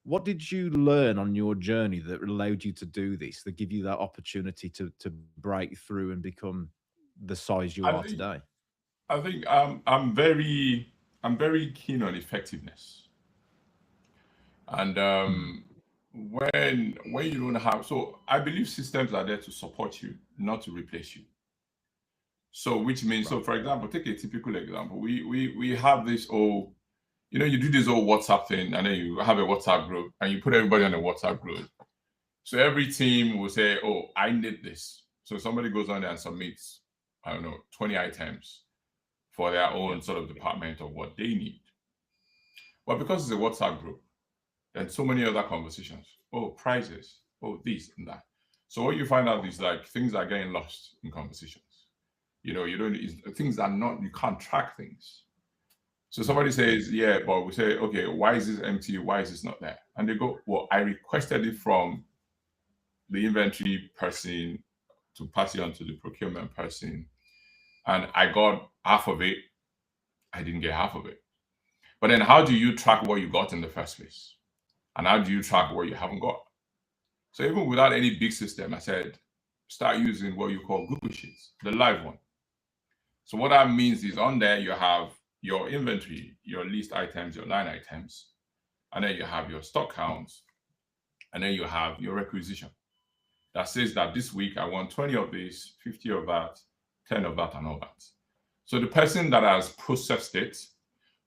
What did you learn on your journey that allowed you to do this, that give you that opportunity to break through and become the size you I are think today? I'm very keen on effectiveness, and Mm. when you don't have, so I believe systems are there to support you, not to replace you. So which means, Right. so for example, take a typical example. We have this old, you do this old WhatsApp thing, and then you have a WhatsApp group, and you put everybody on a WhatsApp group. So every team will say, "Oh, I need this." So somebody goes on there and submits, I don't know, 20 items for their Yeah. own sort of department of what they need. But because it's a WhatsApp group, then so many other conversations. Oh, prices. Oh, this and that. So what you find out is like things are getting lost in conversations. You don't things are not, you can't track things. So Mm. somebody says, yeah, but we say, okay, why is this empty? Why is this not there? And they go, well, I requested it from the inventory person to pass it on to the procurement person, and I got half of it. I didn't get half of it. But then how do you track what you got in the first place? And how do you track what you haven't got? So even without any big system, I said, start using what you call Google Sheets, the live one. So what that means is on there, you have your inventory, your list items, your line items, and then you have your stock counts, and then you have your requisition that says that this week I want 20 of this, 50 of that, 10 of that and all that. So the person that has processed it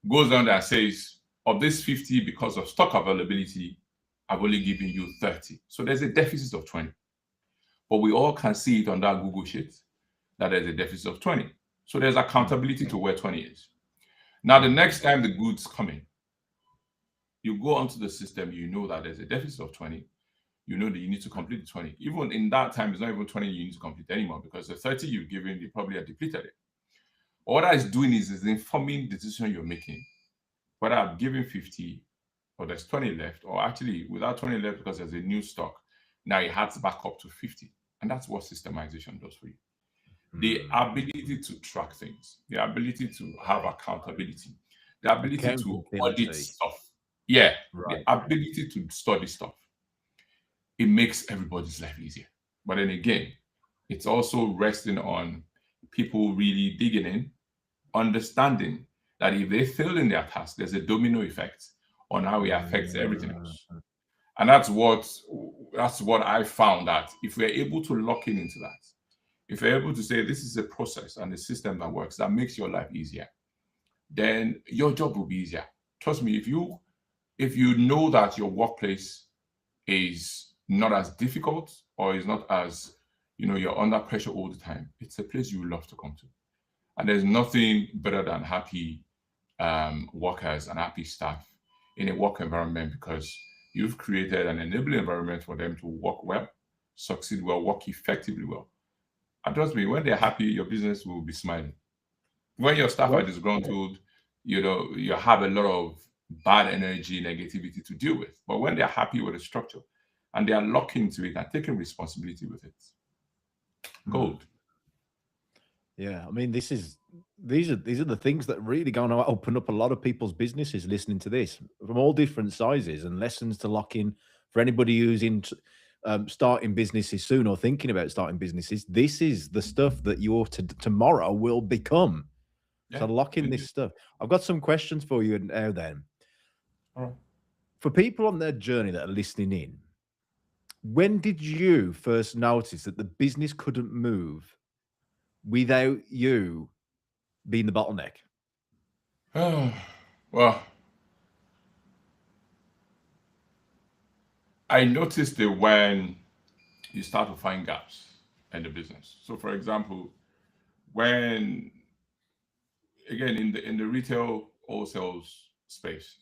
goes on there and says, of this 50, because of stock availability, I've only given you 30. So there's a deficit of 20. But we all can see it on that Google sheet that there's a deficit of 20. So there's accountability to where 20 is. Now, the next time the goods come in, you go onto the system, you know that there's a deficit of 20. You know that you need to complete the 20. Even in that time, it's not even 20 you need to complete anymore, because the 30 you've given, you probably have depleted it. What that is doing is informing the decision you're making. Whether I'm giving 50 or there's 20 left, or actually without 20 left because there's a new stock, now it has back up to 50. And that's what systemization does for you. The ability to track things, the ability to have accountability, the ability to audit stuff. Yeah, right. The ability to study stuff. It makes everybody's life easier. But then again, it's also resting on people really digging in, understanding that if they fail in their task, there's a domino effect on how it affects everything else. And that's what I found, that if we're able to lock into that, if you're able to say this is a process and a system that works, that makes your life easier, then your job will be easier. Trust me, if you know that your workplace is not as difficult, or is not as, you're under pressure all the time, it's a place you would love to come to. And there's nothing better than happy workers and happy staff in a work environment, because you've created an enabling environment for them to work well, succeed well, work effectively well. And trust me, when they're happy, your business will be smiling. When your staff are disgruntled, you have a lot of bad energy, negativity to deal with. But when they're happy with the structure and they are locked into it and taking responsibility with it, gold. Yeah, I mean, these are the things that really going to open up a lot of people's businesses listening to this, from all different sizes, and lessons to lock in for anybody who's in starting businesses soon or thinking about starting businesses. This is the stuff that your tomorrow will become. Yeah, so lock in this stuff. I've got some questions for you now then. All right. For people on their journey that are listening in, when did you first notice that the business couldn't move without you being the bottleneck? Well, I noticed it when you start to find gaps in the business. So, for example, when, again, in the retail wholesale space,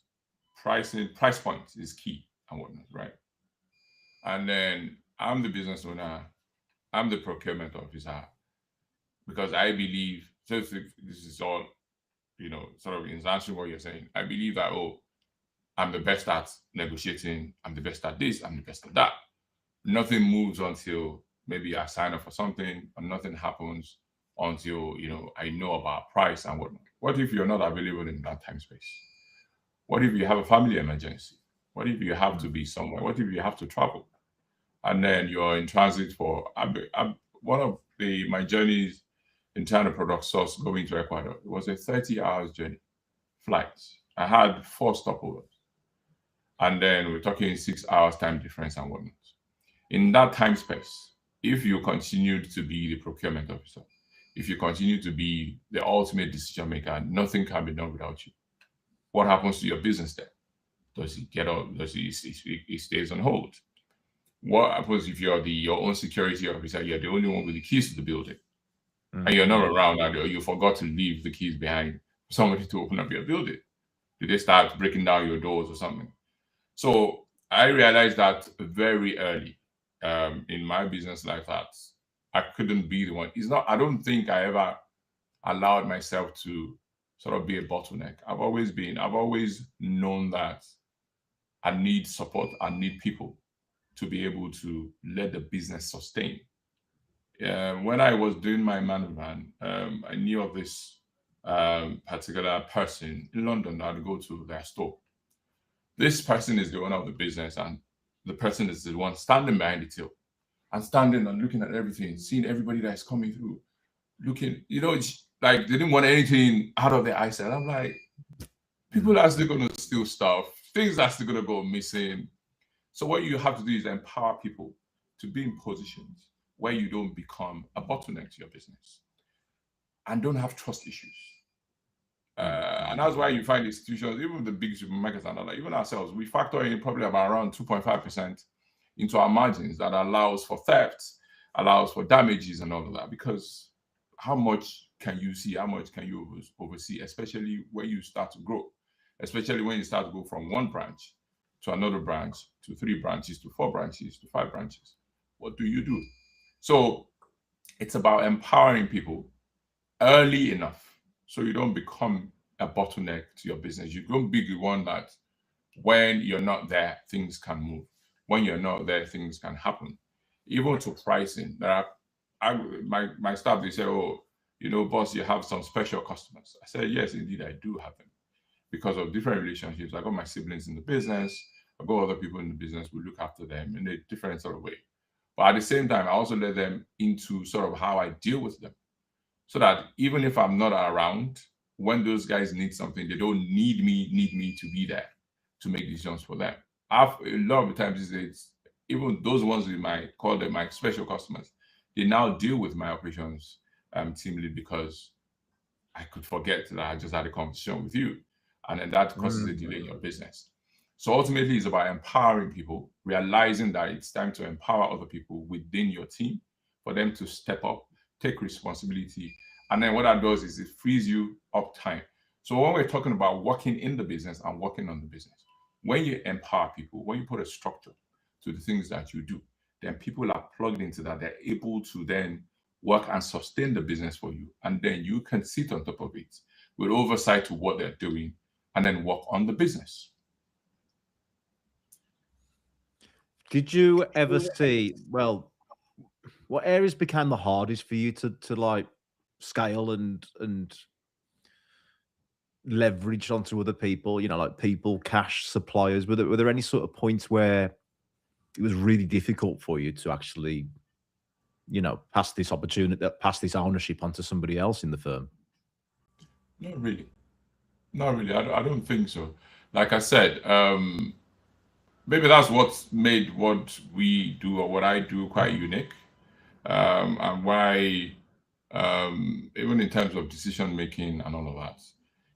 price point is key and whatnot, right? And then I'm the business owner, I'm the procurement officer, because I believe, so if this is all, sort of in answering what you're saying, I believe that, I'm the best at negotiating, I'm the best at this, I'm the best at that. Nothing moves until maybe I sign up for something, and nothing happens until, I know about price and whatnot. What if you're not available in that time space? What if you have a family emergency? What if you have to be somewhere? What if you have to travel? And then you're in transit for, one of my journeys in China product source going to Ecuador, it was a 30-hour journey, flights. I had 4 stopovers. And then we're talking 6 hours time difference and whatnot. In that time space, if you continued to be the procurement officer, if you continue to be the ultimate decision maker, nothing can be done without you. What happens to your business then? Does it get up? Does it stays on hold? What happens if you're your own security officer? You're the only one with the keys to the building, and you're not around, and you forgot to leave the keys behind for somebody to open up your building? Did they start breaking down your doors or something? So I realized that very early in my business life that I couldn't be the one. I don't think I ever allowed myself to sort of be a bottleneck. I've always known that I need support, I need people to be able to let the business sustain. When I was doing my man, I knew of this particular person in London. I'd go to their store. This person is the owner of the business, and the person is the one standing behind the till and standing and looking at everything, seeing everybody that's coming through, looking, it's like they didn't want anything out of their eyesight. I'm like, people are still going to steal stuff, things are still going to go missing. So what you have to do is empower people to be in positions where you don't become a bottleneck to your business. and don't have trust issues. And that's why you find institutions, even the big supermarkets and all that, even ourselves, we factor in probably about around 2.5% into our margins. That allows for theft, allows for damages and all of that. Because how much can you see? How much can you oversee, especially when you start to grow, especially when you start to go from one branch to another branch, to 3 branches, to 4 branches, to 5 branches? What do you do? So it's about empowering people early enough so you don't become a bottleneck to your business. You don't be the one that when you're not there, things can move. When you're not there, things can happen. Even to pricing, there are my staff, they say, oh, boss, you have some special customers. I said, yes, indeed, I do have them because of different relationships. I got my siblings in the business. I got other people in the business. We look after them in a different sort of way. But at the same time, I also let them into sort of how I deal with them. So that even if I'm not around, when those guys need something, they don't need me to be there to make decisions for them. A lot of the times it's even those ones we might call them my special customers. They now deal with my operations team lead because I could forget that I just had a conversation with you, and then that causes a delay in your business. So ultimately, it's about empowering people, realizing that it's time to empower other people within your team for them to step up, take responsibility. And then what that does is it frees you up time. So when we're talking about working in the business and working on the business, when you empower people, when you put a structure to the things that you do, then people are plugged into that. They're able to then work and sustain the business for you. And then you can sit on top of it with oversight to what they're doing and then work on the business. Did you ever see, well, what areas became the hardest for you to like scale and leverage onto other people, like people, cash, suppliers? Were there any sort of points where it was really difficult for you to actually, pass this opportunity, pass this ownership onto somebody else in the firm? Not really. Not really. I don't think so. Like I said, maybe that's what's made what we do or what I do quite unique. And why, even in terms of decision making and all of that,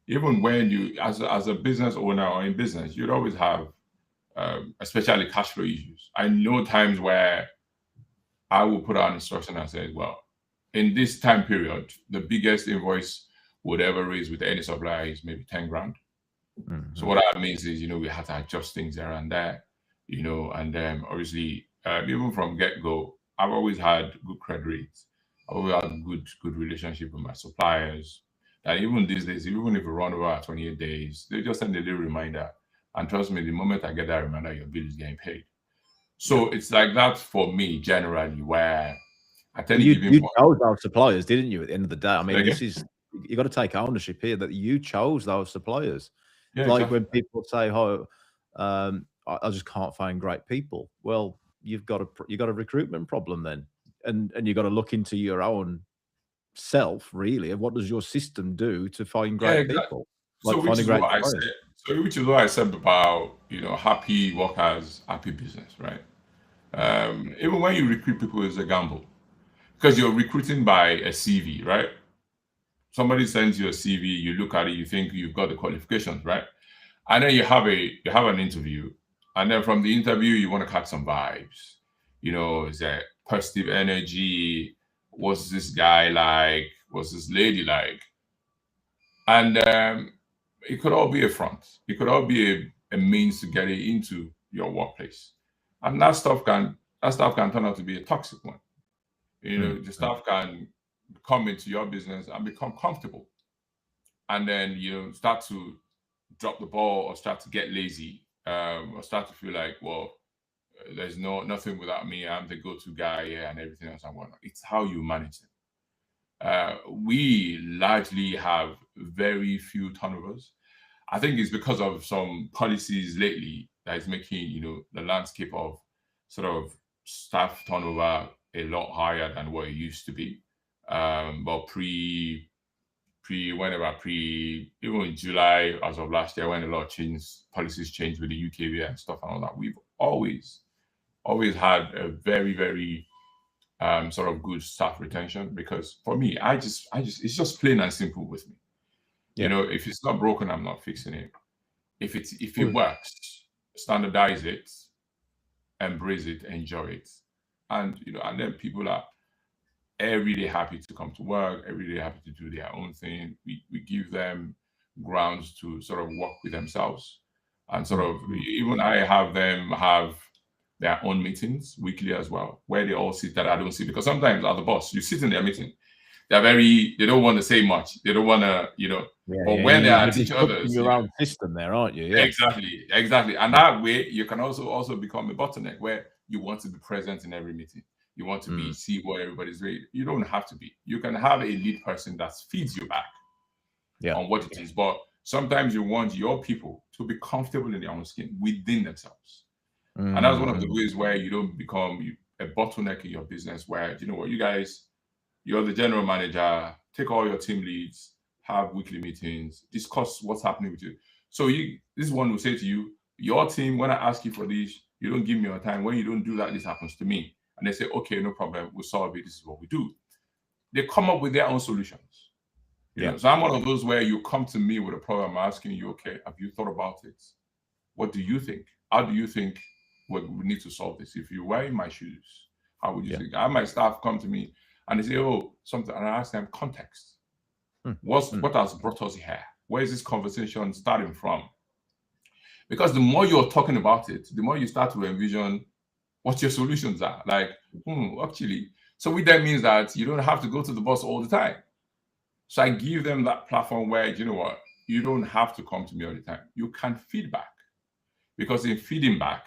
even when you, as a business owner or in business, you'd always have, especially cash flow issues. I know times where I will put out an instruction and say, well, in this time period, the biggest invoice would ever raise with any supplier is maybe 10 grand. So what that means is, we have to adjust things there and there, and then obviously, even from get-go, I've always had good credit rates. I've always had good relationship with my suppliers. And even these days, even if we run over 28 days, they just send a little reminder. And trust me, the moment I get that reminder, your bill is getting paid. So it's like that for me generally, where I tend to give you chose those suppliers, didn't you? At the end of the day, I mean, you got to take ownership here that you chose those suppliers. Yeah, like exactly. when people say, "Oh, I just can't find great people." Well, you've got a recruitment problem then, and you got to look into your own self really, and what does your system do to find great exactly. people, So like which finding is great what I suppliers. said. So which is what I said about happy workers, happy business, right? Even when you recruit people, it's a gamble because you're recruiting by a CV, right? Somebody sends you a CV, you look at it, you think you've got the qualifications, right? And then you have an interview, and then from the interview you want to catch some vibes. Is there positive energy? What's this guy like? What's this lady like? And it could all be a front. It could all be a means to get it into your workplace, and that stuff can turn out to be a toxic one. The staff can come into your business and become comfortable, and then start to drop the ball or start to get lazy, or start to feel like, well, there's nothing without me. I'm the go-to guy here, and everything else and whatnot. It's how you manage it. We largely have very few turnovers. I think it's because of some policies lately that is making the landscape of sort of staff turnover a lot higher than what it used to be. But even in July as of last year, when a lot of policies changed with the UKV and stuff and all that, we've always had a very, very sort of good staff retention. Because for me, it's just plain and simple with me. Yeah. If it's not broken, I'm not fixing it. If it Well, works, standardize it, embrace it, enjoy it, and then people are every day happy to come to work, every day happy to do their own thing. We give them grounds to sort of work with themselves, and sort of even I have them have their own meetings weekly as well, where they all sit that I don't see, because sometimes as the boss, you sit in their meeting, they don't want to say much, they don't want to, but when they are you're teach disrupting others, your own system there, aren't you? Yeah. exactly, and that way you can also become a bottleneck where you want to be present in every meeting. You want to be see what everybody's doing. You don't have to be. You can have a lead person that feeds you back on what it is, but sometimes you want your people to be comfortable in their own skin within themselves. And that's one of the ways where you don't become a bottleneck in your business, where, you know what, you guys, you're the general manager, take all your team leads, have weekly meetings, discuss what's happening with you. So this one will say to you, your team, when I ask you for this, you don't give me your time. When you don't do that, this happens to me. And they say, okay, no problem, we'll solve it. This is what we do. They come up with their own solutions. So I'm one of those where you come to me with a problem, I'm asking you, okay, have you thought about it? What do you think? How do you think we need to solve this? If you were in my shoes, how would you think? I have my staff come to me and they say, oh, something, and I ask them context. What has brought us here? Where is this conversation starting from? Because the more you're talking about it, the more you start to envision what your solutions are. Like, actually, so with that means that you don't have to go to the boss all the time. So I give them that platform where, you know what, you don't have to come to me all the time. You can feedback. Because in feeding back,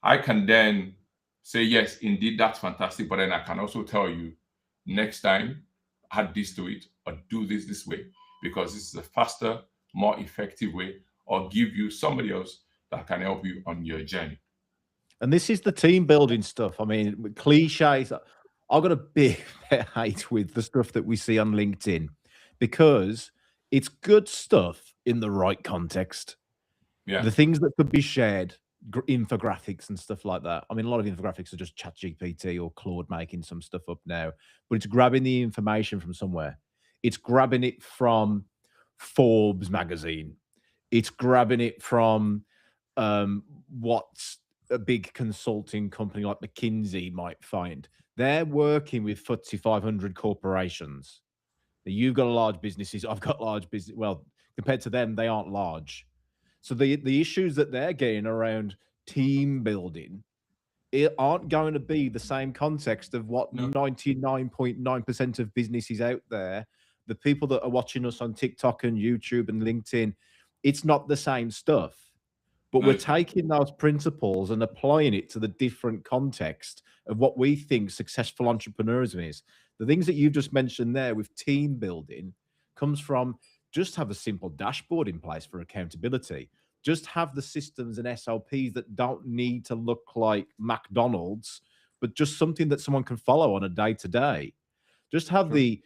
I can then say, yes, indeed, that's fantastic. But then I can also tell you, next time, add this to it or do this way, because this is a faster, more effective way, or give you somebody else that can help you on your journey. And this is the team building stuff. I mean, cliches. I've got a big hate with the stuff that we see on LinkedIn, because it's good stuff in the right context. Yeah. The things that could be shared, infographics and stuff like that. I mean, a lot of infographics are just ChatGPT or Claude making some stuff up now, but it's grabbing the information from somewhere. It's grabbing it from Forbes magazine. It's grabbing it from what's a big consulting company like McKinsey might find. They're working with FTSE 500 corporations. Now, you've got large businesses. I've got large business. Well, compared to them, they aren't large. So the issues that they're getting around team building, it aren't going to be the same context of what 99.9% of businesses out there, the people that are watching us on TikTok and YouTube and LinkedIn, it's not the same stuff. But we're taking those principles and applying it to the different context of what we think successful entrepreneurism is. The things that you've just mentioned there with team building comes from just have a simple dashboard in place for accountability. Just have the systems and SLPs that don't need to look like McDonald's, but just something that someone can follow on a day-to-day. Just have the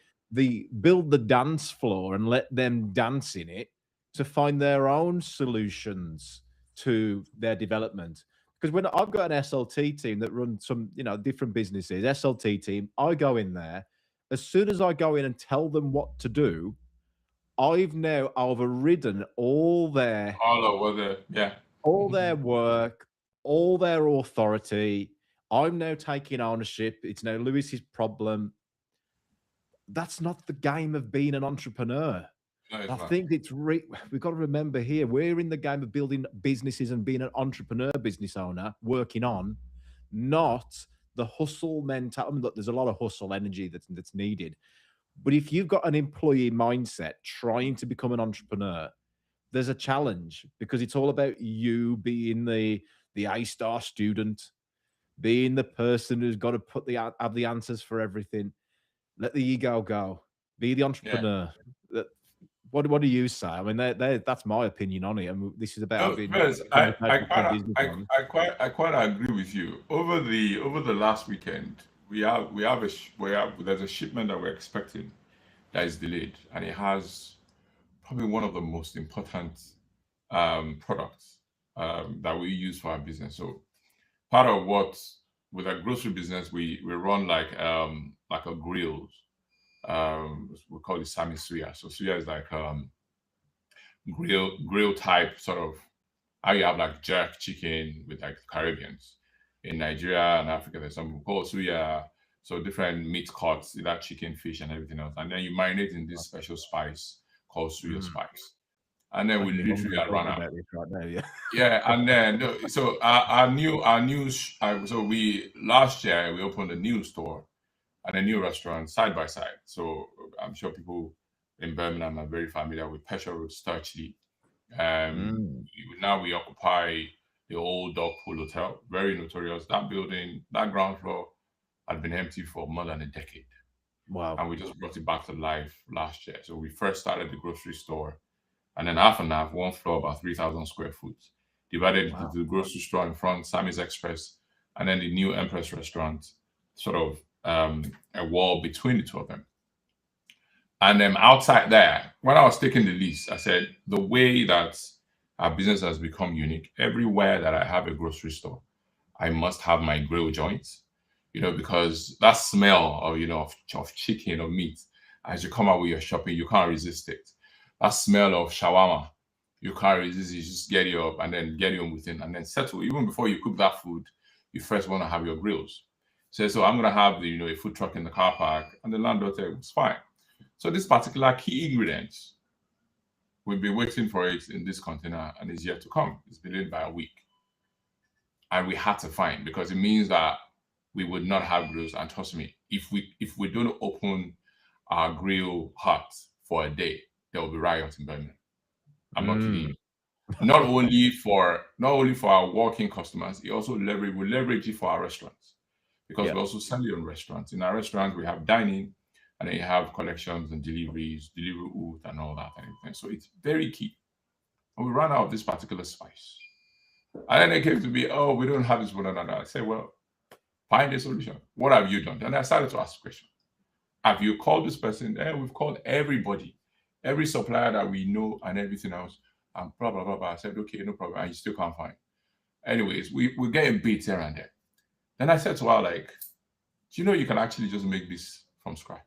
build the dance floor and let them dance in it to find their own solutions to their development. Because when I've got an SLT team that runs some, different businesses, SLT team, I go in there. As soon as I go in and tell them what to do, I've now overridden all their work, all their authority. I'm now taking ownership. It's now Lewis's problem. That's not the game of being an entrepreneur. I think we've got to remember here, we're in the game of building businesses and being an entrepreneur business owner, working on, not the hustle mentality. I mean, look, there's a lot of hustle energy that's needed. But if you've got an employee mindset trying to become an entrepreneur, there's a challenge, because it's all about you being the A-star student, being the person who's got to have the answers for everything. Let the ego go. Be the entrepreneur. Yeah. What do you say? I mean, that's my opinion on it. And this is about having. I quite agree with you. Over the last weekend, there's a shipment that we're expecting that is delayed, and it has probably one of the most important products that we use for our business. So part of what with our grocery business, we run like a grills. We call it Sami Suya. So Suya is like grill type sort of how you have like jerk chicken with like Caribbeans. In Nigeria and Africa, there's some called suya, so different meat cuts, that chicken, fish, and everything else. And then you marinate in this special spice called suya Mm. spice. And then we Making me literally hungry run talking out. about this right now. Yeah. Yeah, and then so so we last year we opened a new store and a new restaurant side by side. So I'm sure people in Birmingham are very familiar with Pesha Road, Sturchley. Mm. Now we occupy the old Dog Pool Hotel, very notorious. That building, that ground floor, had been empty for more than a decade, Wow. and we just brought it back to life last year. So we first started the grocery store, and then half and half, one floor, about 3,000 square foot, divided into Wow. the grocery store in front, Sammy's Express, and then the new Empress restaurant, sort of a wall between the two of them. And then outside there, when I was taking the lease, I said the way that our business has become unique, everywhere that I have a grocery store, I must have my grill joints, because that smell of, of chicken or meat, as you come out with your shopping, you can't resist it. That smell of shawarma, you can't resist it. You just get it up and then get it on within and then settle. Even before you cook that food, you first want to have your grills. So I'm going to have a food truck in the car park, and the landlord said, it's fine. So this particular key ingredient, we'll be waiting for it in this container and it's yet to come. It's delayed by a week. And we had to find, because it means that we would not have grills. And trust me, if we don't open our grill hut for a day, there will be riots in Birmingham. I'm not kidding Mm. you. Not only for our walking customers, we leverage it for our restaurants, because Yeah. we also sell it on restaurants. In our restaurants, we have dining, and then you have collections and deliveries, delivery out and all that and everything. So it's very key. And we ran out of this particular spice. And then they came to me, oh, we don't have this one and that. I said, well, find a solution. What have you done? And I started to ask questions. Have you called this person? We've called everybody, every supplier that we know and everything else. And blah, blah, blah, blah. I said, okay, no problem. And you still can't find. Anyways, we get a bit here and there. Then I said to her, like, do you know you can actually just make this from scratch?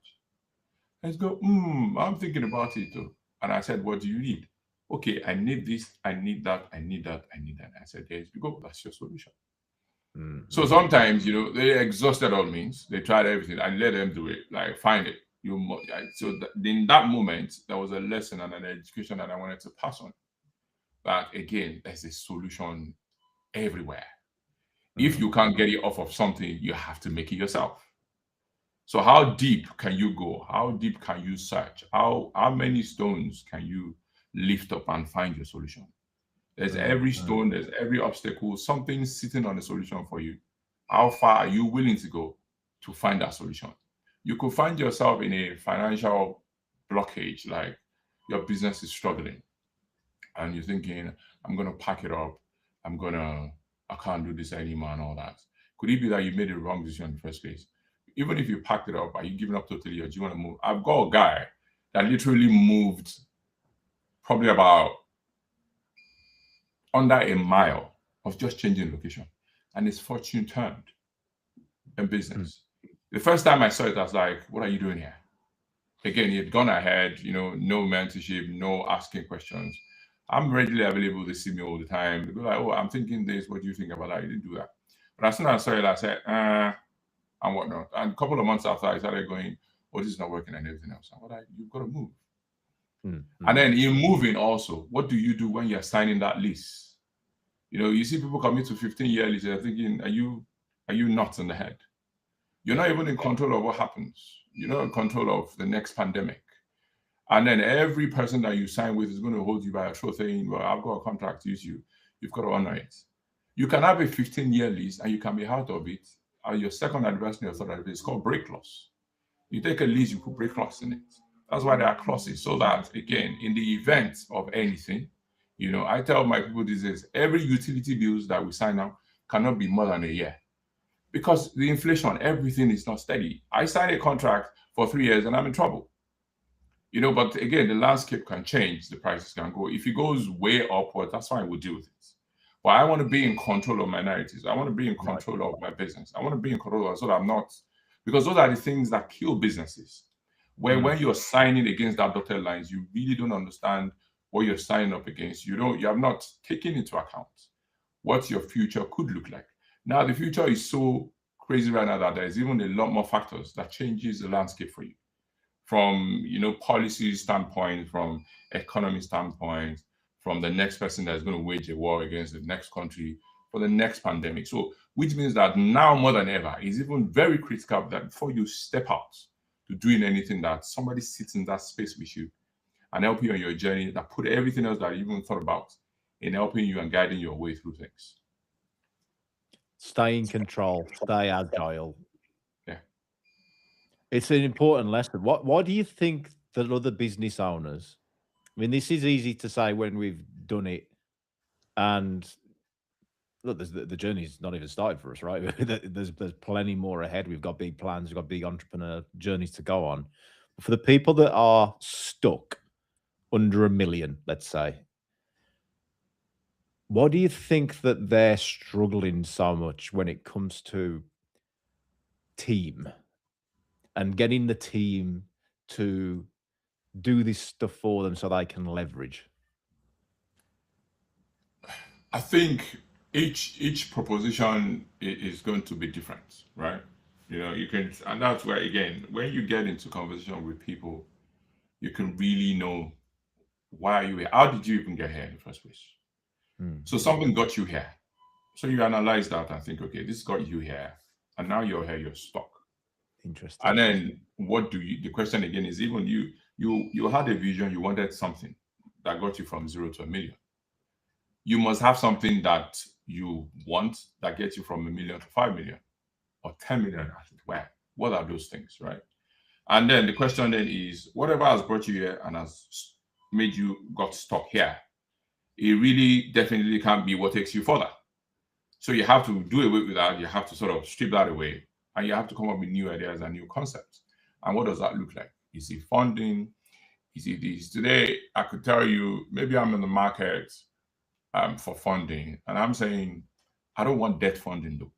Let's go, I'm thinking about it too. And I said, what do you need? Okay, I need this, I need that, I need that, I need that. I said, there you go, that's your solution. So Mm. sometimes, they exhausted all means. They tried everything and let them do it, like find it. In that moment, there was a lesson and an education that I wanted to pass on. But again, there's a solution everywhere. If you can't get it off of something, you have to make it yourself. So how deep can you go? How deep can you search? How many stones can you lift up and find your solution? There's every stone, there's every obstacle, something sitting on a solution for you. How far are you willing to go to find that solution? You could find yourself in a financial blockage, like your business is struggling, and you're thinking, I'm gonna pack it up, I can't do this anymore and all that. Could it be that you made the wrong decision in the first place? Even if you packed it up, are you giving up totally or do you want to move? I've got a guy that literally moved probably about under a mile of just changing location, and his fortune turned in business. The first time I saw it, I was like, what are you doing here? Again, he had gone ahead, no mentorship, no asking questions. I'm readily available. They see me all the time. They go like, oh, I'm thinking this. What do you think about that? You didn't do that. But as soon as I saw it, I said, and whatnot. And a couple of months after, I started going, oh, this is not working and everything else. And you've got to move. And then in moving also, what do you do when you're signing that lease? You see people commit to 15-year lease. They're thinking, are you nuts in the head? You're not even in control of what happens. You're not in control of the next pandemic. And then every person that you sign with is going to hold you by a throat saying, well, I've got a contract to use you. You've got to honor it. You can have a 15-year lease and you can be out of it. Your second anniversary or third anniversary is called break clause. You take a lease, you put break clause in it. That's why there are clauses, so that, again, in the event of anything, I tell my people these days, every utility bills that we sign now cannot be more than a year. Because the inflation, everything is not steady. I sign a contract for 3 years and I'm in trouble. But again, the landscape can change, the prices can go. If it goes way upward, that's fine, we'll deal with it. but I want to be in control of my narratives. I want to be in control of my business. I want to be in control of so that I'm not, because those are the things that kill businesses. Where when you're signing against that dotted lines, you really don't understand what you're signing up against. You have not taken into account what your future could look like. Now, the future is so crazy right now that there's even a lot more factors that changes the landscape for you. From policy standpoint, from economy standpoint, from the next person that's going to wage a war against the next country, for the next pandemic. So, which means that now more than ever, it's even very critical that before you step out to doing anything, that somebody sits in that space with you and help you on your journey, that put everything else that you even thought about in helping you and guiding your way through things. Stay in control, stay agile. Yeah. It's an important lesson. Why do you think that other business owners, I mean, this is easy to say when we've done it, and look, the journey's not even started for us, right? there's plenty more ahead. We've got big plans, we've got big entrepreneur journeys to go on. But for the people that are stuck under $1 million, let's say, why do you think that they're struggling so much when it comes to team and getting the team to do this stuff for them so they can leverage? I think each proposition is going to be different, right? You can, and that's where, again, when you get into conversation with people, you can really know why are you here? How did you even get here in the first place? So something got you here. So you analyze that and think, okay, this got you here, and now you're here, you're stuck. Interesting. And then the question again is, even you had a vision, you wanted something that got you from 0 to 1 million. You must have something that you want that gets you from 1 million to 5 million or 10 million. Where? What are those things, right? And then the question then is, whatever has brought you here and has made you got stuck here, it really definitely can't be what takes you further. So you have to do away with that. You have to sort of strip that away, and you have to come up with new ideas and new concepts. And what does that look like? Is it funding? Is it this? Today, I could tell you, maybe I'm in the market for funding, and I'm saying, I don't want debt funding though.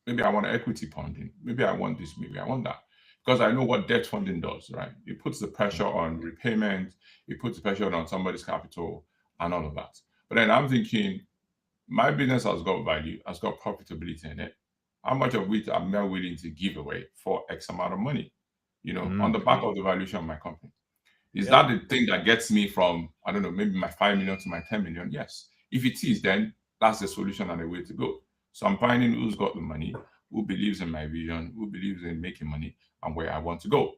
Maybe I want equity funding. Maybe I want this. Maybe I want that. Because I know what debt funding does, right? It puts the pressure on repayment. It puts the pressure on somebody's capital and all of that. But then I'm thinking, my business has got value, has got profitability in it. How much of it am I willing to give away for X amount of money, on the back of the valuation of my company? Is that the thing that gets me from, I don't know, maybe my 5 million to my 10 million? Yes. If it is, then that's the solution and the way to go. So I'm finding who's got the money, who believes in my vision, who believes in making money, and where I want to go.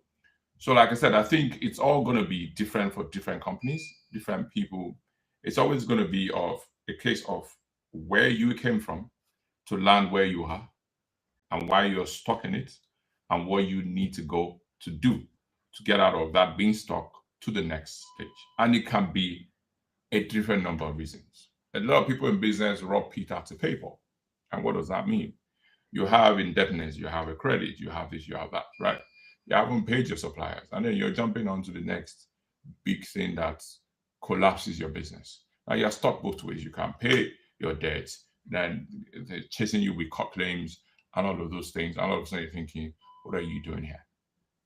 So like I said, I think it's all going to be different for different companies, different people. It's always going to be of a case of where you came from to land where you are and why you're stuck in it and what you need to go to do to get out of that being stuck to the next stage. And it can be a different number of reasons. A lot of people in business rob Peter to pay Paul. And what does that mean? You have indebtedness, you have a credit, you have this, you have that, right? You haven't paid your suppliers. And then you're jumping on to the next big thing that collapses your business. Now you're stuck both ways. You can't pay your debts, then they're chasing you with court claims and all of those things. And all of a sudden you're thinking, what are you doing here?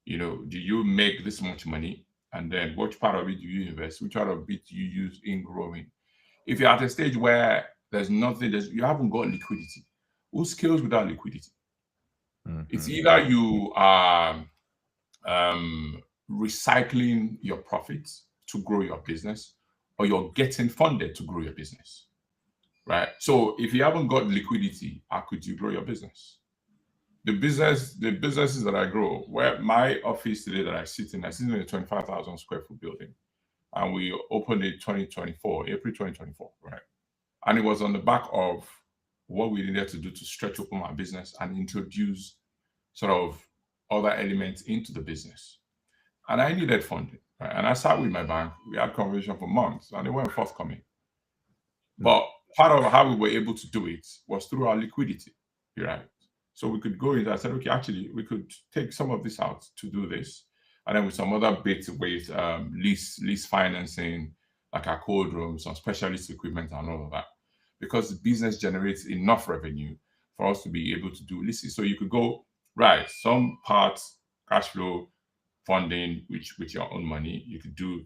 Do you make this much money? And then which part of it do you invest? Which part of it do you use in growing? If you're at a stage where there's nothing, you haven't got liquidity, who scales without liquidity? It's either you are recycling your profits to grow your business, or you're getting funded to grow your business, right? So if you haven't got liquidity, how could you grow your business? The businesses that I grow, where my office today that I sit in a 25,000 square foot building, and we opened it April 2024, right? And it was on the back of what we needed to do to stretch open my business and introduce sort of other elements into the business. And I needed funding, right? And I sat with my bank. We had conversation for months, and they weren't forthcoming. But part of how we were able to do it was through our liquidity, right? So we could go in. I said, okay, actually, we could take some of this out to do this, and then with some other bits with lease financing, like our cold rooms, some specialist equipment, and all of that. because the business generates enough revenue for us to be able to do leases. So you could go, right, some parts, cash flow, funding, which with your own money, you could do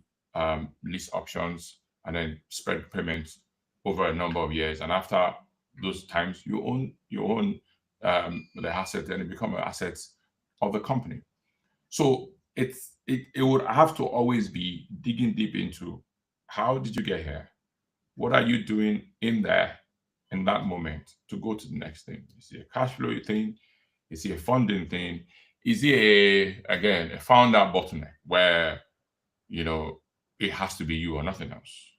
lease options and then spread payments over a number of years. And after those times, you own the asset, and it become an asset of the company. So it would have to always be digging deep into how did you get here? What are you doing in there in that moment to go to the next thing? Is it a cash flow thing? Is it a funding thing? Is it a founder bottleneck where it has to be you or nothing else?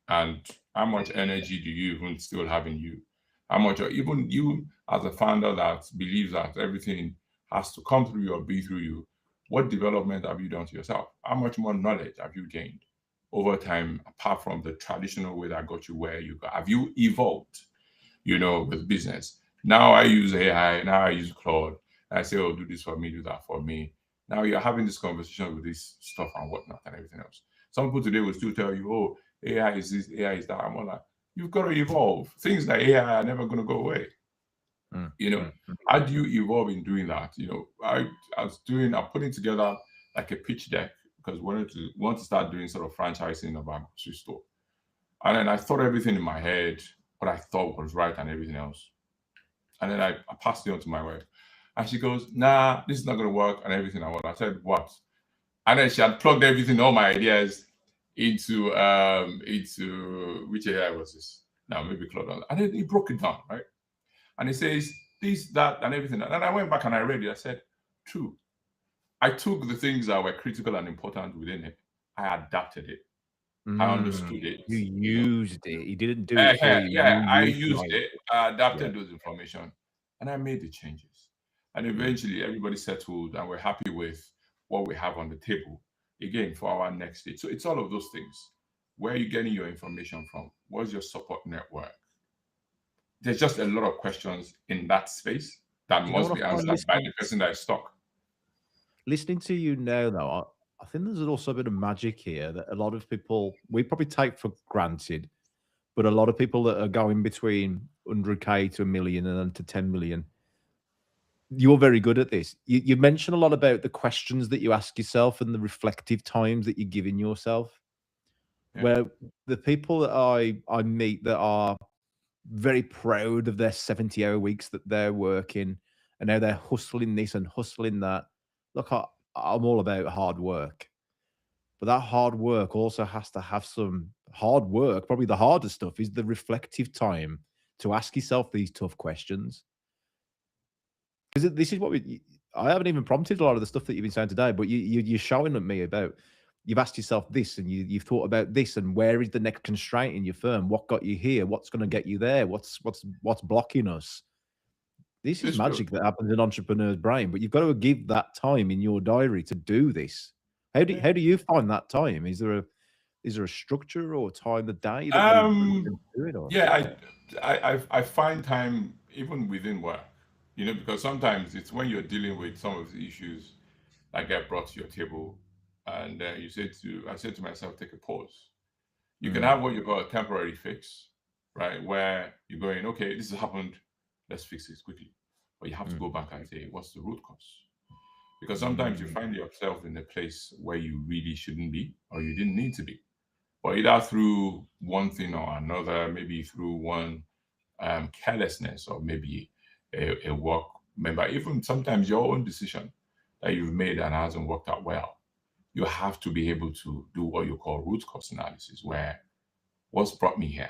And how much energy do you even still have in you? How much, or even you as a founder that believes that everything has to come through you or be through you, what development have you done to yourself? How much more knowledge have you gained over time, apart from the traditional way that got you where you got? Have you evolved, with business? Now I use AI, now I use Claude. And I say, oh, do this for me, do that for me. Now you're having this conversation with this stuff and whatnot and everything else. Some people today will still tell you, oh, AI is this, AI is that. I'm all like, you've got to evolve. Things like AI are never going to go away. How do you evolve in doing that? I'm putting together like a pitch deck because we want to start doing sort of franchising of our grocery store. And then I thought everything in my head, what I thought was right and everything else. And then I passed it on to my wife. And she goes, nah, this is not going to work and everything. I said, what? And then she had plugged everything, all my ideas into which AI was this? Now maybe Claude. And then he broke it down, right? And he says this, that, and everything. And then I went back and I read it. I said, true. I took the things that were critical and important within it. I adapted it. I understood it. You used it. You didn't do it for you. Yeah, I used it. I adapted those information, and I made the changes. And eventually, everybody settled, and we're happy with what we have on the table. Again, for our next stage. So it's all of those things. Where are you getting your information from? What's your support network? There's just a lot of questions in that space that must be answered by the person that is stuck. Listening to you now, though, I think there's also a bit of magic here that a lot of people, we probably take for granted, but a lot of people that are going between 100K to a million and then to 10 million, you're very good at this. You mentioned a lot about the questions that you ask yourself and the reflective times that you're giving yourself. Yeah. Where the people that I meet that are very proud of their 70-hour weeks that they're working and now they're hustling this and hustling that. Look, I'm all about hard work. But that hard work also has to have some hard work. Probably the hardest stuff is the reflective time to ask yourself these tough questions. Because this is what I haven't even prompted a lot of the stuff that you've been saying today, but you're showing at me about, you've asked yourself this and you've thought about this and where is the next constraint in your firm? What got you here? What's going to get you there? What's blocking us? This is magic that happens in an entrepreneur's brain, but you've got to give that time in your diary to do this. How do you find that time? Is there a structure or time of the day that you do it? Or? Yeah, I find time even within work, because sometimes it's when you're dealing with some of the issues that get brought to your table, and I said to myself, take a pause. You can have what you call a temporary fix, right? Where you're going, okay, this has happened, let's fix this quickly. But you have to go back and say, what's the root cause? Because sometimes you find yourself in a place where you really shouldn't be or you didn't need to be. Or either through one thing or another, maybe through one carelessness or maybe a work member, even sometimes your own decision that you've made and hasn't worked out well. You have to be able to do what you call root cause analysis, where what's brought me here?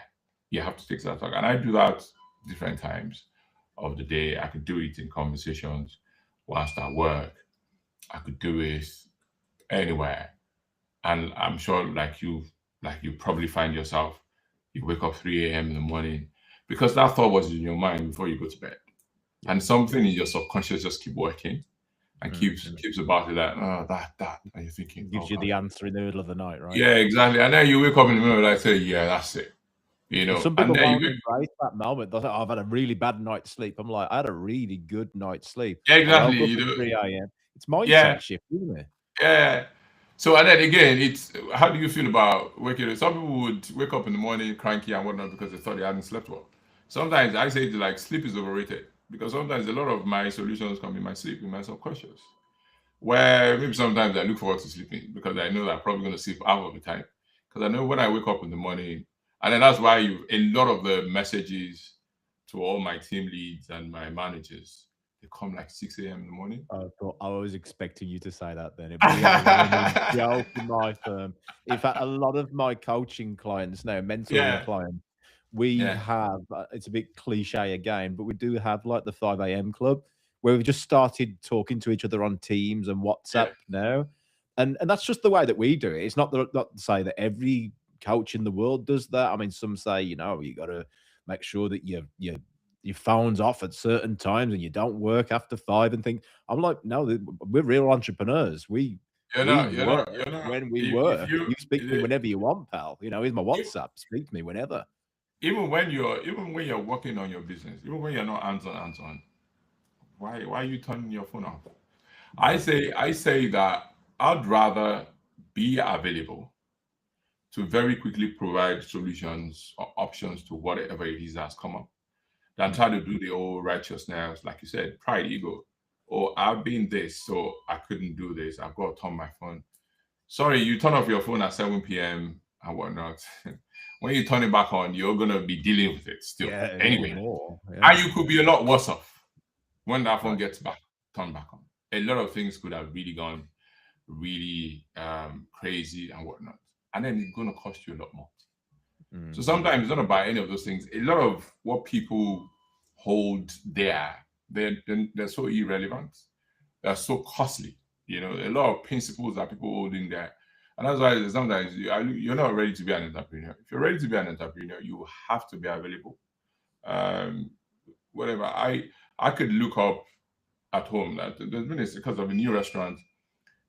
You have to take that talk. And I do that different times of the day. I could do it in conversations whilst I work. I could do it anywhere. And I'm sure like you probably find yourself, you wake up 3 a.m. in the morning because that thought was in your mind before you go to bed. And something in your subconscious just keep working and keeps about it that. And you're thinking, gives you the answer in the middle of the night, right? Yeah, exactly. And then you wake up in the middle and say, yeah, that's it. Some people won't embrace that moment. They'll say, I've had a really bad night's sleep. I'm like, I had a really good night's sleep. Yeah, exactly. I woke up at 3 a.m. It's mindset shift, isn't it? Yeah. So, and then again, it's how do you feel about waking up? Some people would wake up in the morning cranky and whatnot because they thought they hadn't slept well. Sometimes I say like sleep is overrated because sometimes a lot of my solutions come in my sleep, in my subconscious. Where maybe sometimes I look forward to sleeping because I know that I'm probably going to sleep half of the time. Because I know when I wake up in the morning, and then that's why a lot of the messages to all my team leads and my managers, they come like 6 a.m. in the morning. I thought I was expecting you to say that then. We are running joke in my firm. In fact, a lot of my coaching clients now, mentoring Yeah, clients, we yeah, have, it's a bit cliche again, but we do have like the 5 a.m. club where we've just started talking to each other on Teams and yeah. WhatsApp now. And that's just the way that we do it. It's not to say that every coach in the world does that. I mean, some say, you got to make sure that your phone's off at certain times and you don't work after 5 and things. I'm like, no, we're real entrepreneurs. We work You're not. when we If work. you, You speak to me whenever you want, pal. Here's my if, WhatsApp. Speak to me whenever. even when you're working on your business, even when you're not hands on, why are you turning your phone off? Yeah. I say that I'd rather be available to very quickly provide solutions or options to whatever it is that's come up than Mm. try to do the old righteousness, like you said, pride, ego. Or I've been this, so I couldn't do this. I've got to turn my phone. Sorry, you turn off your phone at 7 p.m. and whatnot. When you turn it back on, you're gonna be dealing with it still. Yeah, even Anyway. more. And Yeah. you could be a lot worse off when that phone Right. gets back turned back on. A lot of things could have really gone really crazy and whatnot. And then it's gonna cost you a lot more. So Hmm. sometimes it's not about any of those things. A lot of what people hold there, they're so irrelevant. They're so costly. A lot of principles that people hold in there. And that's why sometimes you're not ready to be an entrepreneur. If you're ready to be an entrepreneur, you have to be available. Um, Whatever. I could look up at home that there's been because of a new restaurant,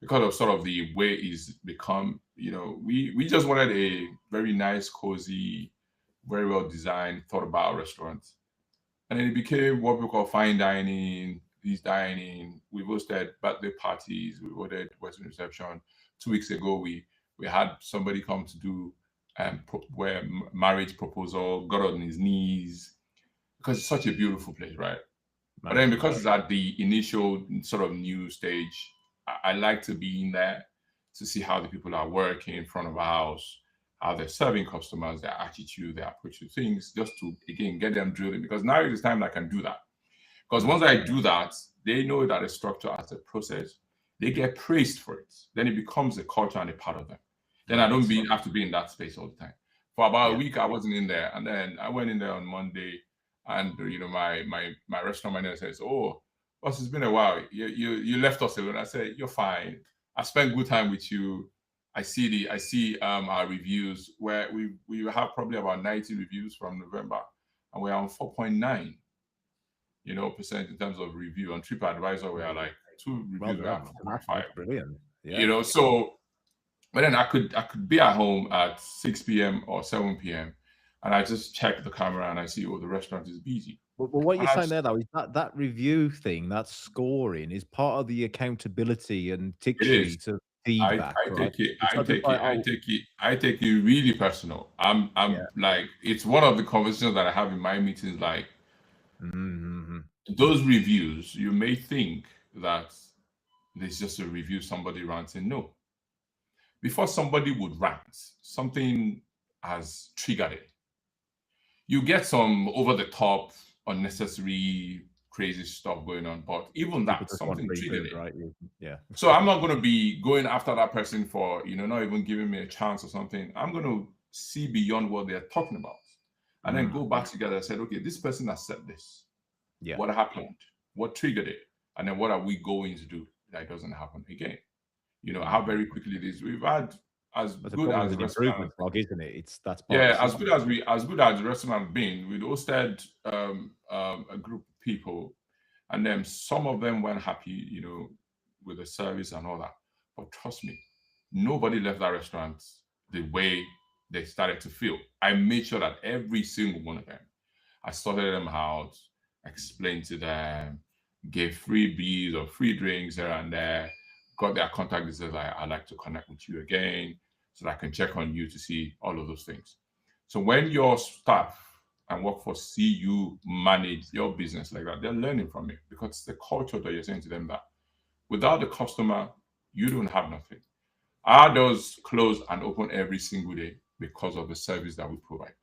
because of sort of the way it's become. We just wanted a very nice, cozy, very well designed, thought about restaurant. And then it became what we call fine dining, these dining. We've hosted birthday parties, we ordered Western reception. 2 weeks ago, we had somebody come to do where marriage proposal, got on his knees, because it's such a beautiful place, right? But then Amazing. because it's at the initial sort of new stage, I like to be in there to see how the people are working in front of a house, how they're serving customers, their attitude, their approach to things, just to again get them drilling. Because now it is time I can do that. Because once I do that, they know that the structure as a process, they get praised for it. Then it becomes a culture and a part of them. Then I don't Right. have to be in that space all the time. For about a Yeah. week, I wasn't in there, and then I went in there on Monday, and my restaurant manager says, "Oh, boss, it's been a while. You left us alone." I said, "You're fine. I spent good time with you. I see our reviews where we have probably about 90 reviews from November, and we're on 4.9 percent in terms of review. On TripAdvisor, we are like two Well reviews, we have done. That's 4.5. brilliant. Yeah. So but then I could be at home at 6 p.m. or 7 p.m. and I just check the camera and I see, oh, the restaurant is busy. Well, what you're And I saying there, though, is that review thing, that scoring is part of the accountability and tick it is. sheet of I, feedback, I right? take it, It's I not just take like, it, I oh, take it, I take it really personal. I'm yeah. like, it's one of the conversations that I have in my meetings. Like Mhm. those reviews, you may think that there's just a review, somebody ranting. No, before somebody would rant, something has triggered it. You get some over the top, unnecessary, crazy stuff going on, but even People that, just want something free triggered food, it. right? Yeah. So I'm not going to be going after that person for, not even giving me a chance or something. I'm going to see beyond what they're talking about and then Mm. go back together and said, okay, this person has said this. Yeah. What happened? What triggered it? And then what are we going to do that it doesn't happen again? How Mhm. very quickly it is. We've had as That's a good problem with as an restaurants. improvement log, isn't it? That's part of the Yeah, as good system. as the restaurant have been, we hosted a group of people, and then some of them weren't happy, with the service and all that. But trust me, nobody left that restaurant the way they started to feel. I made sure that every single one of them, I sorted them out, explained to them, gave free beers or free drinks here and there, got their contact details. Like, I'd like to connect with you again so that I can check on you to see all of those things. So when your staff and workforce see you manage your business like that, they're learning from it because it's the culture that you're saying to them that without the customer, you don't have nothing. Our doors close and open every single day because of the service that we provide.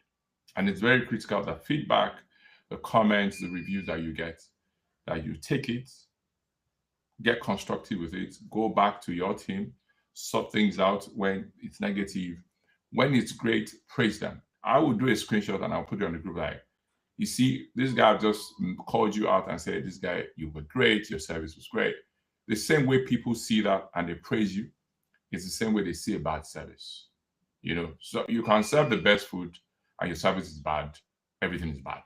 And it's very critical that feedback, the comments, the reviews that you get, that you take it, get constructive with it, go back to your team, sort things out when it's negative. When it's great, praise them. I will do a screenshot and I'll put it on the group like, you see, this guy just called you out and said, this guy, you were great, your service was great. The same way people see that and they praise you, it's the same way they see a bad service. So you can serve the best food and your service is bad, everything is bad.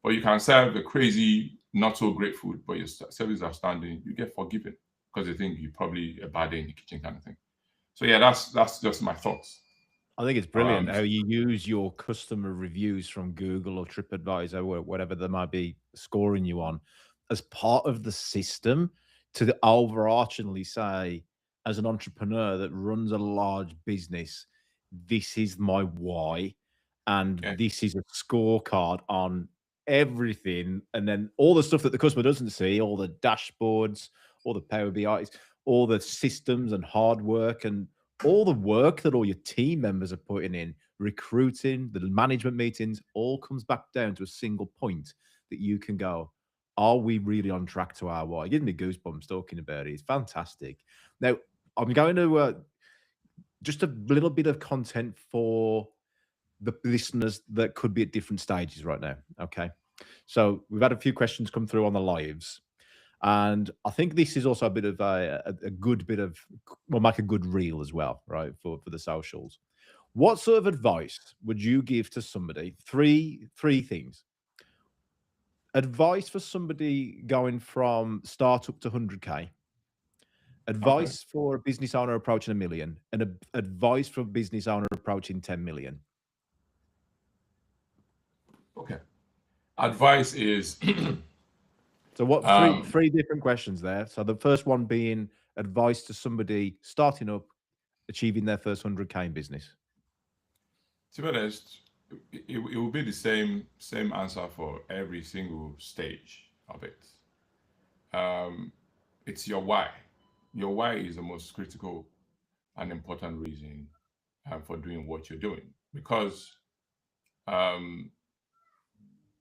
But you can serve the crazy, not so great food, but your service is outstanding, you get forgiven because they think you're probably a bad day in the kitchen kind of thing. So yeah, that's just my thoughts. I think it's brilliant how you use your customer reviews from Google or TripAdvisor or whatever they might be scoring you on as part of the system to overarchingly say, as an entrepreneur that runs a large business, this is my why, and Okay. this is a scorecard on everything. And then all the stuff that the customer doesn't see, all the dashboards, all the Power BIs, all the systems and hard work, and all the work that all your team members are putting in, recruiting, the management meetings, all comes back down to a single point that you can go, are we really on track to our why? Giving me goosebumps talking about it. It's fantastic. Now, I'm going to just a little bit of content for the listeners that could be at different stages right now. Okay. So we've had a few questions come through on the lives. And I think this is also a bit of a good bit of, well, make a good reel as well, right, for the socials. What sort of advice would you give to somebody? Three things. Advice for somebody going from startup to 100K. Okay. Advice for a business owner approaching 1 million, and advice for a business owner approaching 10 million. Okay. Advice is So what three different questions there. So the first one being advice to somebody starting up, achieving their first 100K in business. to be honest, it will be the same answer for every single stage of it. It's your why. Your why is the most critical and important reason for doing what you're doing because um,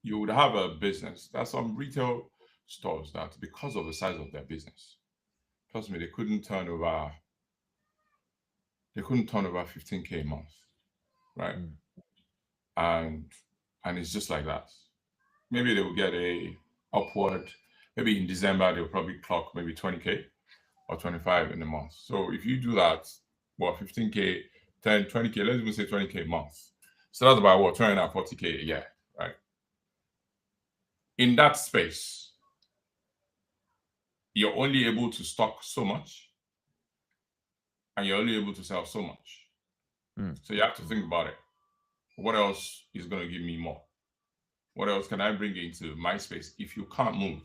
you would have a business. There's some retail stores that because of the size of their business, trust me, they couldn't turn over 15K a month, right? Mm. And it's just like that. Maybe they will get a upward. Maybe in December they'll probably clock maybe 20K or 25 in a month. So if you do that, 15K, 10, 20K, let's even say 20K a month. So that's about 240K a year, right? In that space, you're only able to stock so much and you're only able to sell so much. Mm. So you have to think about it. What else is going to give me more? What else can I bring into my space if you can't move?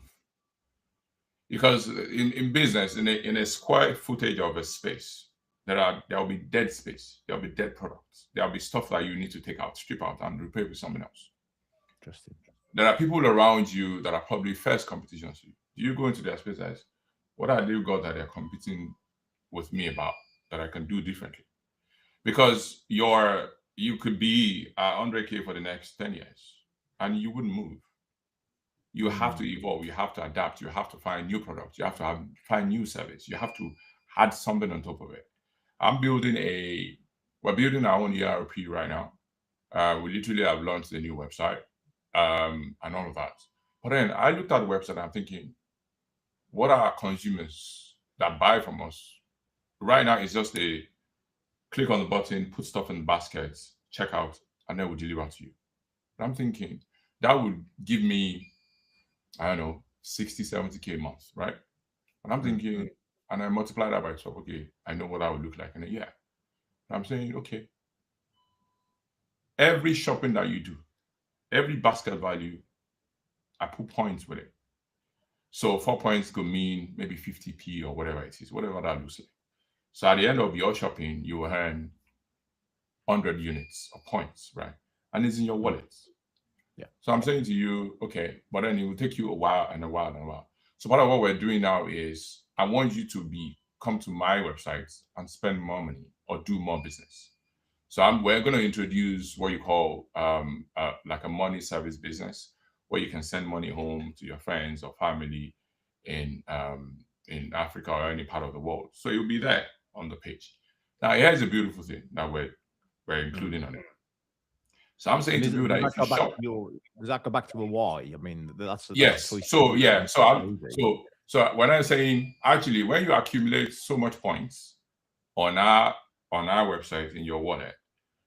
Because in business, in a square footage of a space, there will be dead space, there'll be dead products, there'll be stuff that you need to take out, strip out, and replace with something else. Interesting. There are people around you that are probably first competition to you. Do you go into their space as what have they got that they're competing with me about that I can do differently? Because you could be 100K for the next 10 years and you wouldn't move. You have to evolve, you have to adapt, you have to find new products, you have to find new service, you have to add something on top of it. We're building our own ERP right now. We literally have launched a new website and all of that. But then I looked at the website and I'm thinking, what are our consumers that buy from us? Right now, it's just a click on the button, put stuff in the basket, check out, and then we'll deliver to you. But I'm thinking that would give me, I don't know, 60, 70K a month, right? And I'm thinking, and I multiply that by 12, okay, I know what that would look like in a year. And I'm saying, okay, every shopping that you do, every basket value, I put points with it. So 4 points could mean maybe 50p or whatever it is, whatever that looks like. So at the end of your shopping, you will earn 100 units of points, right? And it's in your wallet. So I'm saying to you, okay, but then it will take you a while and a while and a while. So part of what we're doing now is I want you to come to my website and spend more money or do more business. So we're going to introduce what you call like a money service business, where you can send money home to your friends or family in Africa or any part of the world. So it'll be there on the page. Now here's a beautiful thing that we're including on it. So I'm saying And to is it, people that does if that you go back shop, to your? Does that go back to a why? I mean, that's a yes. choice. So yeah. So Easy. when I'm saying actually, when you accumulate so much points on our website in your wallet,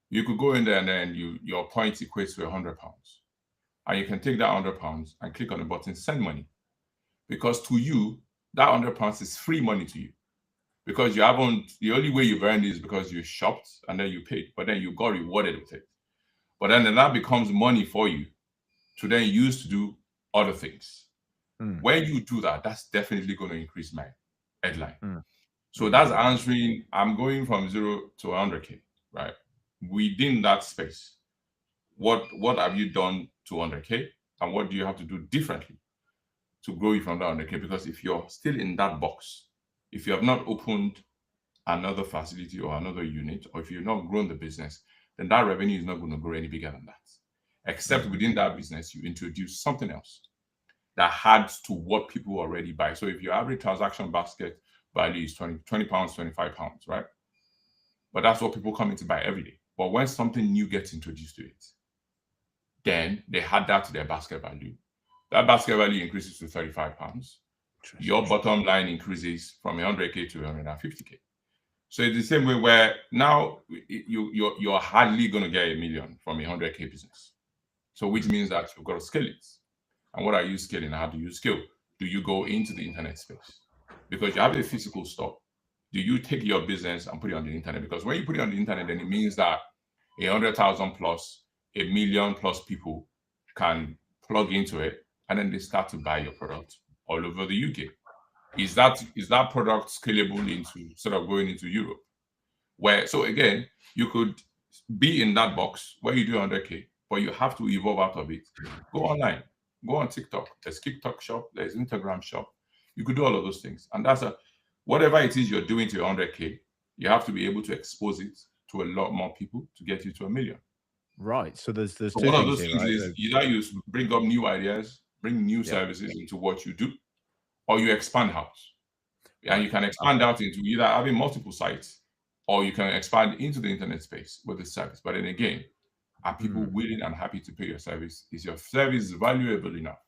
you could go in there and then your points equates to £100, and you can take that £100 and click on the button send money, because to you that £100 is free money to you, because you haven't. The only way you've earned is because you shopped and then you paid, but then you got rewarded with it. But then that becomes money for you to then use to do other things. When you do that, that's definitely going to increase my headline. So that's answering. I'm going from 0 to 100K, right? Within that space, what have you done to 100K, and what do you have to do differently to grow you from that 100K? Because if you're still in that box, if you have not opened another facility or another unit, or if you've not grown the business, then that revenue is not going to grow any bigger than that. Except within that business, you introduce something else that adds to what people already buy. So if your average transaction basket value is 20 pounds, 25 pounds, right? But that's what people come in to buy every day. But when something new gets introduced to it, then they add that to their basket value. That basket value increases to 35 pounds. Your bottom line increases from 100K to 150K. So it's the same way where now you're hardly going to get a million from a 100K business. So which means that you've got to scale it. And what are you scaling? How do you scale? Do you go into the internet space? Because you have a physical store. Do you take your business and put it on the internet? Because when you put it on the internet, then it means that 100,000 plus, 1 million plus people can plug into it, and then they start to buy your product all over the UK. Is that product scalable into sort of going into Europe? So again, you could be in that box where you do 100K, but you have to evolve out of it. Go online, go on TikTok. There's TikTok shop, there's Instagram shop. You could do all of those things. And that's whatever it is you're doing to your 100K, you have to be able to expose it to a lot more people to get you to 1 million. Right. So there's So two one of things those here, things right? is either you bring up new ideas, bring new services into what you do, or you expand out. And you can expand out into either having multiple sites, or you can expand into the internet space with the service. But then again, are people willing and happy to pay your service? Is your service valuable enough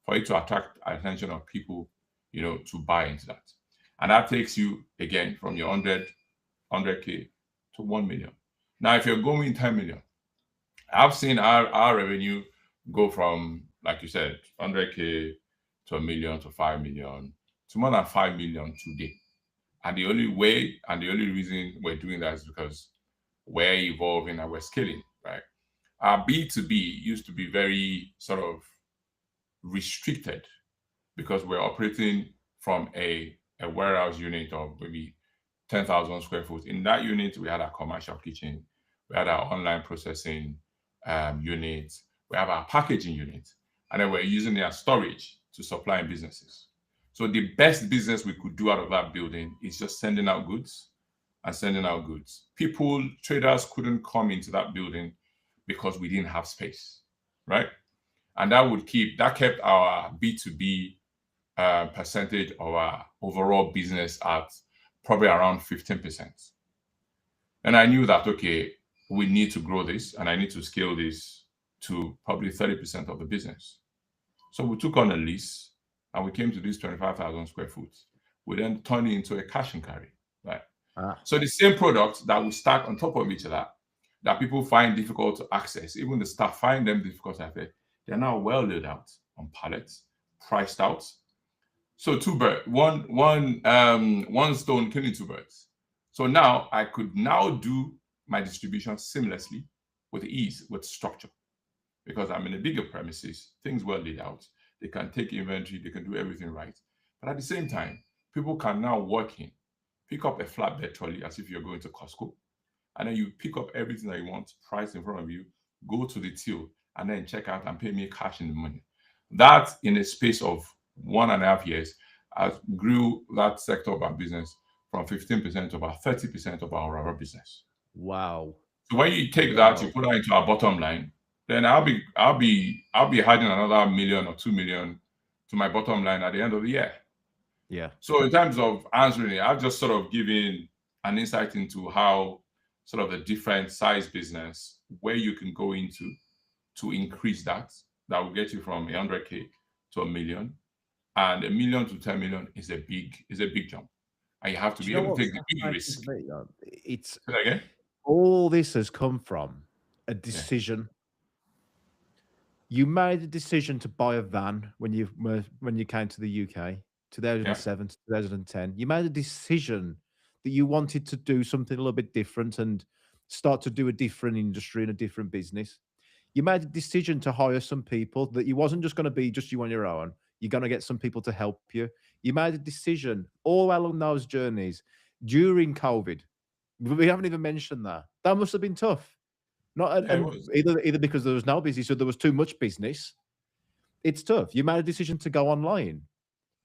for it to attract attention of people, to buy into that? And that takes you again from your 100K to 1 million. Now, if you're going 10 million, I've seen our revenue go from, like you said, 100K to 1 million to 5 million to more than 5 million today. And the only way and the only reason we're doing that is because we're evolving and we're scaling, right? Our B2B used to be very sort of restricted because we're operating from a warehouse unit of maybe 10,000 square foot. In that unit, we had our commercial kitchen, we had our online processing unit, we have our packaging unit, and then we're using it as storage to supply businesses. So the best business we could do out of that building is just sending out goods and sending out goods. Traders couldn't come into that building because we didn't have space, right? And that kept our B2B percentage of our overall business at probably around 15%. And I knew that, okay, we need to grow this and I need to scale this to probably 30% of the business. So we took on a lease and we came to this 25,000 square foot. We then turned it into a cash and carry, right? So the same products that we stack on top of each other that people find difficult to access, even the staff find them difficult to access, they're now well laid out on pallets, priced out. So one stone killing two birds. So now I could now do my distribution seamlessly with ease, with structure, because I'm in a bigger premises, things well laid out. They can take inventory, they can do everything right. But at the same time, people can now walk in, pick up a flatbed trolley as if you're going to Costco, and then you pick up everything that you want, price in front of you, go to the till, and then check out and pay me cash in the money. That in a space of 1.5 years has grew that sector of our business from 15% to about 30% of our business. Wow. So when you take that, you Wow. put that into our bottom line, then I'll be adding another million or 2 million to my bottom line at the end of the year. Yeah. So in terms of answering it, I've just sort of given an insight into how sort of the different size business where you can go into to increase that. That will get you from 100K to 1 million, and 1 million to 10 million is a big jump, and you have to Do you be know able to what's take the big fascinating risk. to me? It's Say that again. all this has come from a Yeah, decision. You made a decision to buy a van when you came to the UK, yeah, 2007 to 2010. You made a decision that you wanted to do something a little bit different and start to do a different industry and a different business. You made a decision to hire some people that you wasn't just going to be just you on your own. You're going to get some people to help you. You made a decision all along those journeys during COVID. We haven't even mentioned that. That must have been tough. Not yeah. It and was. either because there was no business or there was too much business. It's tough. You made a decision to go online.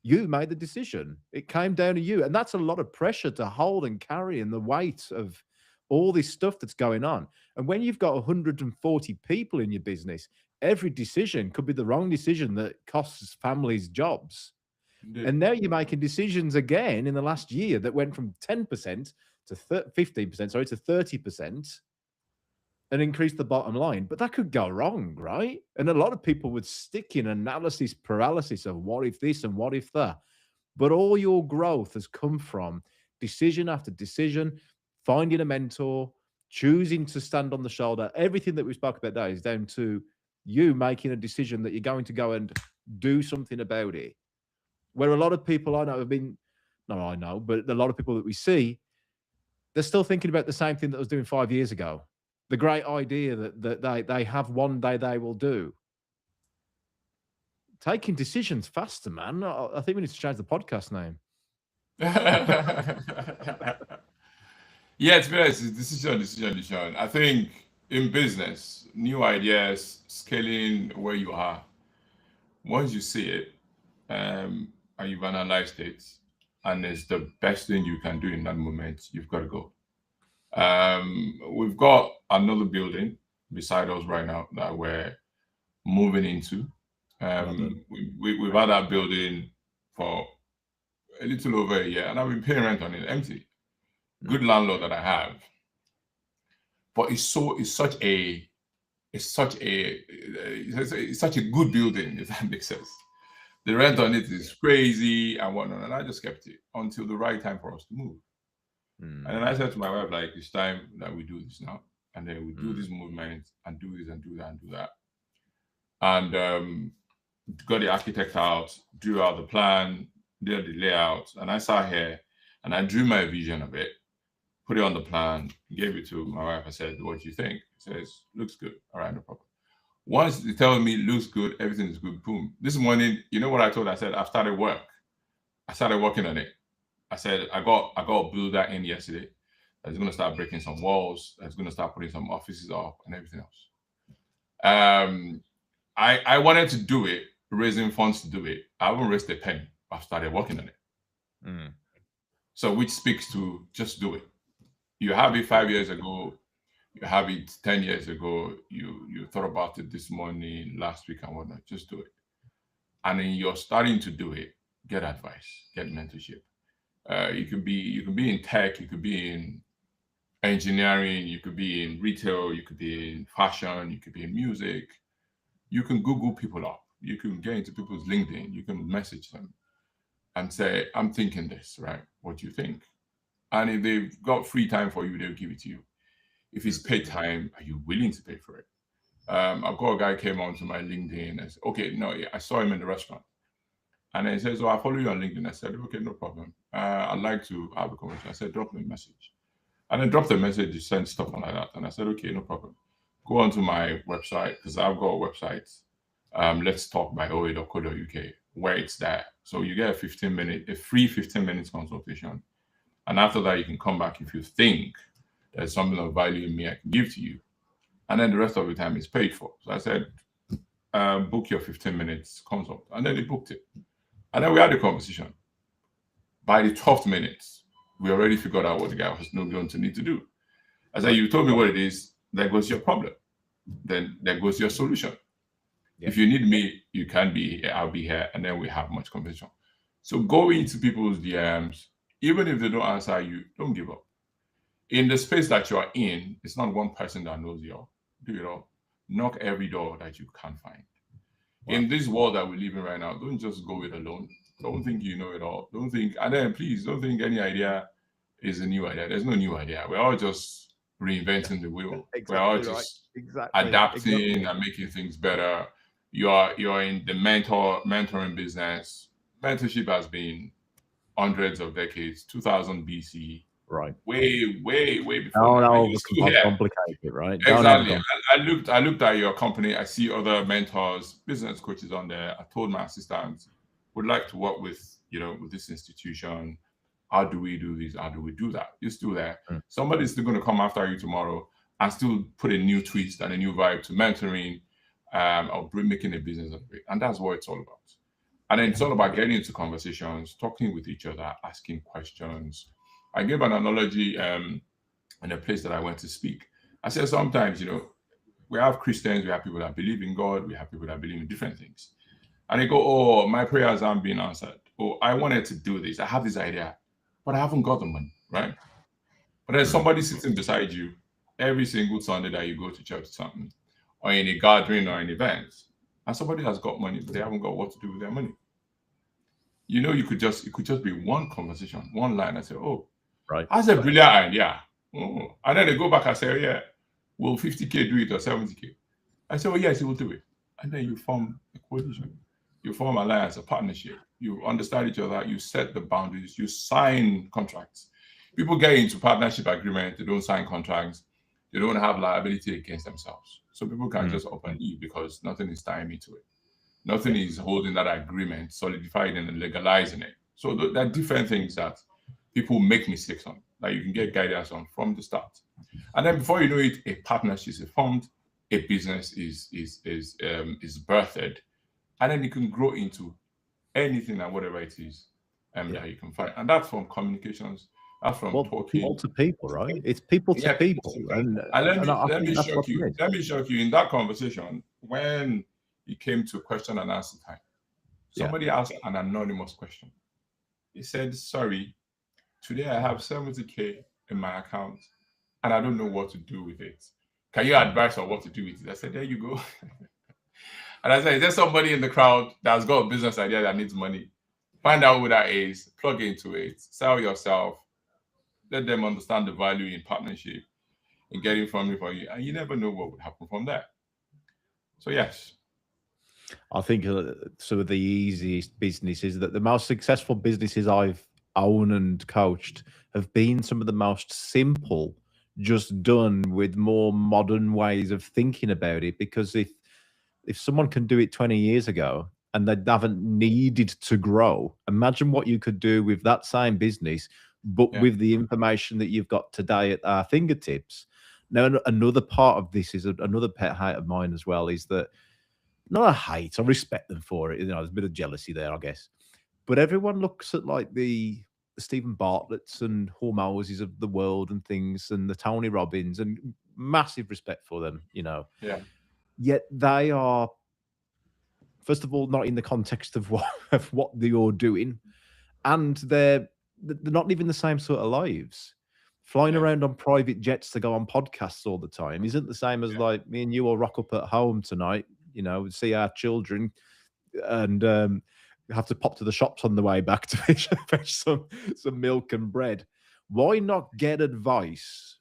You made the decision. It came down to you, and that's a lot of pressure to hold and carry, and the weight of all this stuff that's going on. And when you've got 140 people in your business, every decision could be the wrong decision that costs families jobs. Indeed. And now you're making decisions again in the last year that went from 10% to 15%, sorry, to 30% and increase the bottom line. But that could go wrong, right? And a lot of people would stick in analysis paralysis of what if this and what if that. But all your growth has come from decision after decision, finding a mentor, choosing to stand on the shoulder. Everything that we spoke about there is down to you making a decision that you're going to go and do something about it. Where a lot of people I know have been, no, I know, but a lot of people that we see, they're still thinking about the same thing that I was doing 5 years ago. The great idea that they have one day they will do. Taking decisions faster, man. I think we need to change the podcast name. Yeah, to be honest, it's decision. I think in business, new ideas, scaling where you are, once you see it, and you've analyzed it, and it's the best thing you can do in that moment, you've got to go. We've got another building beside us right now that we're moving into. Well done. We've had that building for a little over a year, and I've been paying rent on it empty. Good landlord that I have, but it's such a good building, if that makes sense. The rent on it is crazy and whatnot, and I just kept it until the right time for us to move. And then I said to my wife, like, it's time that we do this now, and then we do this movement and do this and do that and do that, and got the architect out, drew out the plan, did the layout, and I sat here and I drew my vision of it, put it on the plan, gave it to my wife. I said, "What do you think?" She says, "Looks good." All right, no problem. Once they tell me looks good, everything is good, boom. This morning, you know what I told her? I said, I've started work. I started working on it. I said, I got a builder in yesterday that's going to start breaking some walls, that's going to start putting some offices up and everything else. I wanted to do it, raising funds to do it. I haven't raised a penny. I've started working on it. So which speaks to just do it. You have it 5 years ago, you have it 10 years ago, you thought about it this morning, last week and whatnot, just do it. And then you're starting to do it, get advice, get mentorship. You could be in tech, you could be in engineering, you could be in retail, you could be in fashion, you could be in music. You can Google people up, you can get into people's LinkedIn, you can message them and say, I'm thinking this, right? What do you think? And if they've got free time for you, they'll give it to you. If it's paid time, are you willing to pay for it? I've got a guy came onto my LinkedIn and said, okay, no, I saw him in the restaurant. And then he says, oh, I follow you on LinkedIn. I said, okay, no problem. I'd like to have a conversation. I said, drop me a message. And then dropped the message, he sent stuff like that. And I said, okay, no problem. Go onto my website, because I've got a website, let's talk by oa.co.uk, where it's there. So you get a free 15 minutes consultation. And after that, you can come back if you think there's something of value in me I can give to you. and then the rest of the time is paid for. So I said, book your 15 minutes consult. And then they booked it. And then we had a conversation. By the 12th minute, we already figured out what the guy was not going to need to do. I said, you told me what it is, there goes your problem. Then there goes your solution. Yeah. If you need me, you can be here, I'll be here, and then we have much conversation. So go into people's DMs, even if they don't answer you, don't give up. In the space that you are in, it's not one person that knows you all. Do it all. Knock every door that you can find. Wow. In this world that we live in right now, don't just go it alone. Don't think you know it all. Don't think, and then please don't think any idea is a new idea. There's no new idea. We're all just reinventing the wheel. Exactly We're all right. just Exactly. adapting and making things better. You're in the mentoring business. Mentorship has been hundreds of decades, 2000 BC, Right. way before. Don't Now. And you're still here. overcomplicate it, right? Exactly. I looked at your company. I see other mentors, business coaches on there. I told my assistant, would like to work with with this institution. How do we do this? How do we do that? You're still there. Somebody's still going to come after you tomorrow and still put a new twist and a new vibe to mentoring, or making a business of it. And that's what it's all about. And then it's all about getting into conversations, talking with each other, asking questions. I gave an analogy in a place that I went to speak. I said sometimes, we have Christians, we have people that believe in God, we have people that believe in different things. And they go, oh, my prayers aren't being answered. Oh, I wanted to do this. I have this idea, but I haven't got the money, right? But then somebody sitting beside you every single Sunday that you go to church or something, or in a gathering or an event, and somebody has got money, but they haven't got what to do with their money. It could just be one conversation, one line. I say, oh, right. That's a brilliant idea. Oh. And then they go back and say, oh, yeah, will 50K do it or 70K? I say, oh, yes, he will do it. And then you form a coalition. You form an alliance, a partnership. You understand each other. You set the boundaries. You sign contracts. People get into partnership agreement. They don't sign contracts. They don't have liability against themselves. So people can just up and leave because nothing is tying me to it. Nothing is holding that agreement, solidifying and legalizing it. So there are different things that people make mistakes on, that you can get guidance on from the start. And then before you know it, a partnership is formed, a business is birthed, and then it can grow into anything and whatever it is that you can find. And that's from communications. That's from talking. People to people, right? It's people to people. And let me shock you. Let me shock you. In that conversation, when it came to question and answer time, somebody asked an anonymous question. He said, sorry, today I have 70K in my account and I don't know what to do with it. Can you advise on what to do with it? I said, there you go. And I said, is there somebody in the crowd that's got a business idea that needs money? Find out who that is, plug into it, sell yourself, let them understand the value in partnership and getting funding for you. And you never know what would happen from there. So, yes. I think some of the easiest businesses, that the most successful businesses I've owned and coached have been some of the most simple, just done with more modern ways of thinking about it. Because if someone can do it 20 years ago and they haven't needed to grow, imagine what you could do with that same business, but with the information that you've got today at our fingertips. Now, another part of this is another pet hate of mine as well, is that, not a hate, I respect them for it. There's a bit of jealousy there, I guess. But everyone looks at like the Stephen Bartlett's and Hormozes of the world and things, and the Tony Robbins, and massive respect for them, Yeah. Yet they are, first of all, not in the context of what you're doing, and they're not living the same sort of lives. Flying around on private jets to go on podcasts all the time isn't the same as like me and you will rock up at home tonight, see our children and have to pop to the shops on the way back to fetch some milk and bread. Why not get advice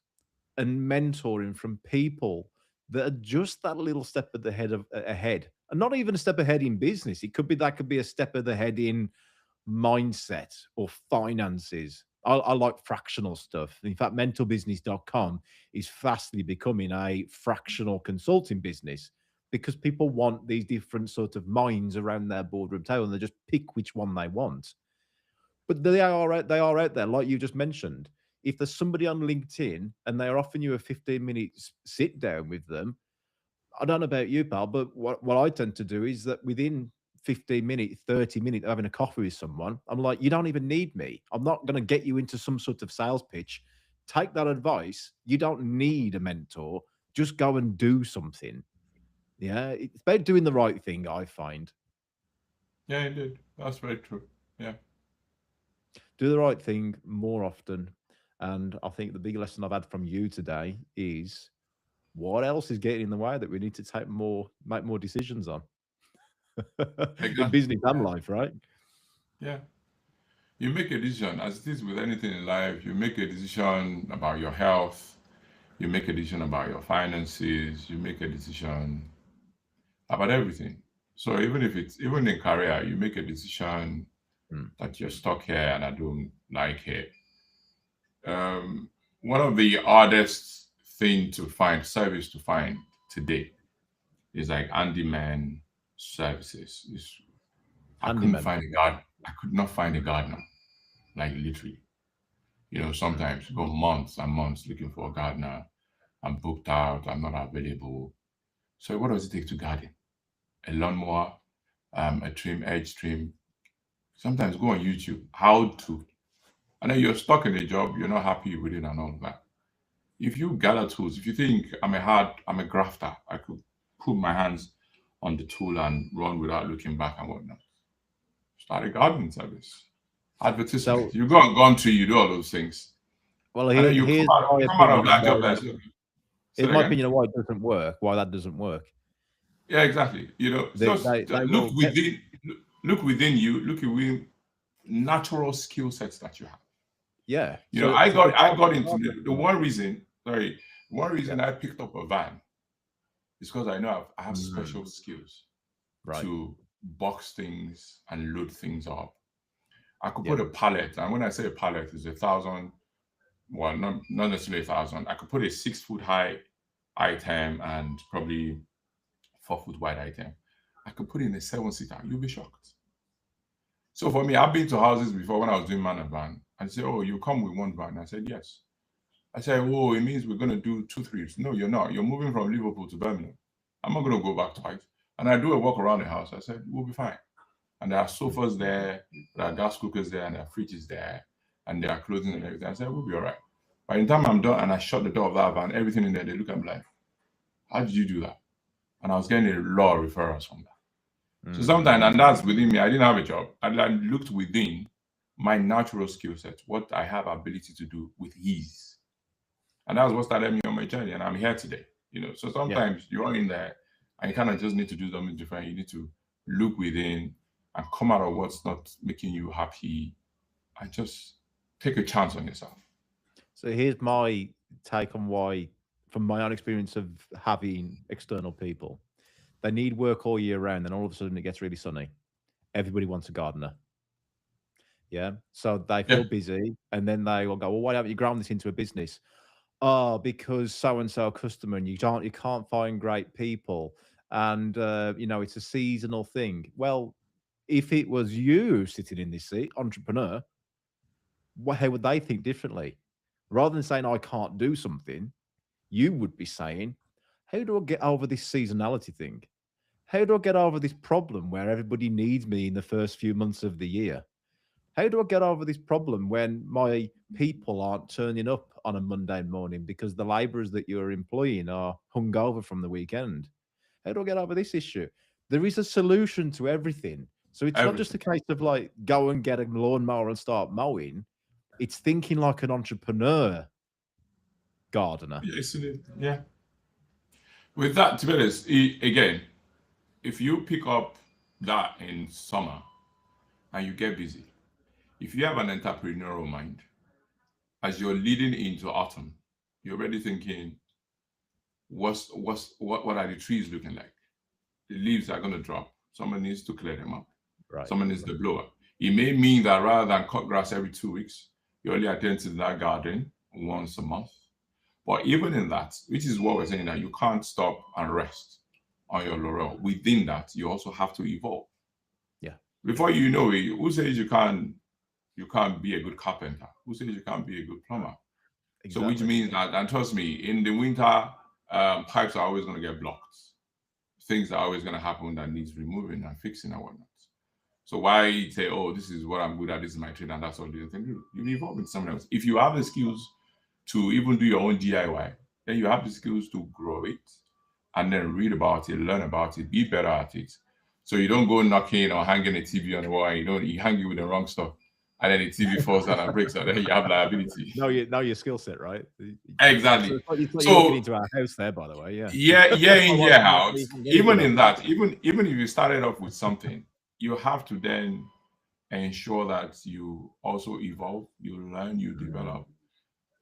and mentoring from people that are just that little step ahead, and not even a step ahead in business? It could be a step ahead in mindset or finances. I like fractional stuff. In fact, mentalbusiness.com is fastly becoming a fractional consulting business, because people want these different sort of minds around their boardroom table, and they just pick which one they want. But they are out there, like you just mentioned. if there's somebody on LinkedIn and they're offering you a 15-minute sit down with them, I don't know about you, pal, but what I tend to do is that within 15 minutes, 30 minutes of having a coffee with someone, I'm like, you don't even need me. I'm not going to get you into some sort of sales pitch. Take that advice. You don't need a mentor. Just go and do something. Yeah. It's about doing the right thing, I find. Yeah, indeed. That's very true. Yeah. Do the right thing more often. And I think the big lesson I've had from you today is what else is getting in the way that we need to make more decisions on in Exactly. business and Yeah. life, right? Yeah. You make a decision, as it is with anything in life, you make a decision about your health, you make a decision about your finances, you make a decision about everything. So even if it's even in career, you make a decision Mm. that you're stuck here and I don't like it. One of the hardest thing to find, service to find today is like handyman services. I couldn't Handyman. find a garden. I could not find a gardener, like literally. Mm. Sometimes go months and months looking for a gardener. I'm booked out. I'm not available. So what does it take to garden? A lawnmower, a trim, edge trim. Sometimes go on YouTube, how to. And then you're stuck in a job, you're not happy with it and all that. If you gather tools, if you think I'm a grafter, I could put my hands on the tool and run without looking back and whatnot. Start a gardening service. Advertisement. So, You go on Gumtree, you do all those things. well, And then here's you my come out of opinion on that why job that, that's okay. Say here's that my again. opinion on why it doesn't work, why that doesn't work. Yeah, exactly. They Look will get, within, look within you, look within natural skill sets that you have. yeah. I So the got into hardest the thing, one reason. Sorry, one yeah, reason I picked up a van is because I know I have mm, special skills right, to box things and load things up. I could yeah, put a pallet, and when I say a pallet, it's 1,000. Well, not necessarily 1,000. I could put a 6 foot high item and probably 4 foot wide item. I could put in a 7 seater. You'll be shocked. So for me, I've been to houses before when I was doing man and van, and say, "Oh, you come with one van." I said, "Yes." I said, "Oh, it means we're going to do 2 trips." No, you're not. You're moving from Liverpool to Birmingham. I'm not going to go back twice. And I do a walk around the house. I said, "We'll be fine." And there are mm, sofas there, there are gas cookers there, and there are fridges there, and there are clothing and everything. I said, "We'll be all right." By the time I'm done and I shut the door of that van, everything in there, they look at me like, "How did you do that?" And I was getting a lot of referrals from that. So sometimes, mm. and that's within me. I didn't have a job. I looked within my natural skill set, what I have ability to do with ease. And that's what started me on my journey. And I'm here today. So Yeah. sometimes you're in there and you kind of just need to do something different. You need to look within and come out of what's not making you happy and just take a chance on yourself. So here's my take on why, from my own experience of having external people, they need work all year round. Then all of a sudden it gets really sunny. Everybody wants a gardener. Yeah. So they Yeah. feel busy and then they will go, well, why haven't you grown this into a business? Oh, because so and so customer and you can't find great people. And it's a seasonal thing. Well, if it was you sitting in this seat, entrepreneur, how would they think differently? Rather than saying I can't do something, you would be saying, how do I get over this seasonality thing? How do I get over this problem where everybody needs me in the first few months of the year? How do I get over this problem when my people aren't turning up on a Monday morning because the laborers that you're employing are hungover from the weekend? How do I get over this issue? There is a solution to everything. So it's not just Everything. a case of like go and get a lawnmower and start mowing. It's thinking like an entrepreneur gardener. Yes, it is. Yeah. With that, to be honest, again, if you pick up that in summer and you get busy, if you have an entrepreneurial mind, as you're leading into autumn, you're already thinking, what are the trees looking like? The leaves are going to drop. Someone needs to clear them up. Right. Someone needs the blower. It may mean that rather than cut grass every 2 weeks, you only attend to that garden once a month. But even in that, which is what we're saying, that you can't stop and rest on your laurel. Within that, you also have to evolve. Yeah. Before you know it, who says you can't be a good carpenter? Who says you can't be a good plumber? So which Exactly. means that, and trust me, in the winter, pipes are always going to get blocked. Things are always going to happen that needs removing and fixing and whatnot. So why say, oh, this is what I'm good at, this is my trade, and that's all you think? You evolve with someone else. If you have the skills to even do your own DIY, then you have the skills to grow it and then read about it, learn about it, be better at it. So you don't go knocking or hanging a TV on the wall and you hang it with the wrong stuff. And then the TV falls down and breaks, and then you have liability. Know your skill set, right? Exactly. It's like you're walking So into our house there, by the way. Yeah. year I in, want year to know out, if you can get anything even off in that. that, even if you started off with something, you have to then ensure that you also evolve, you learn, you develop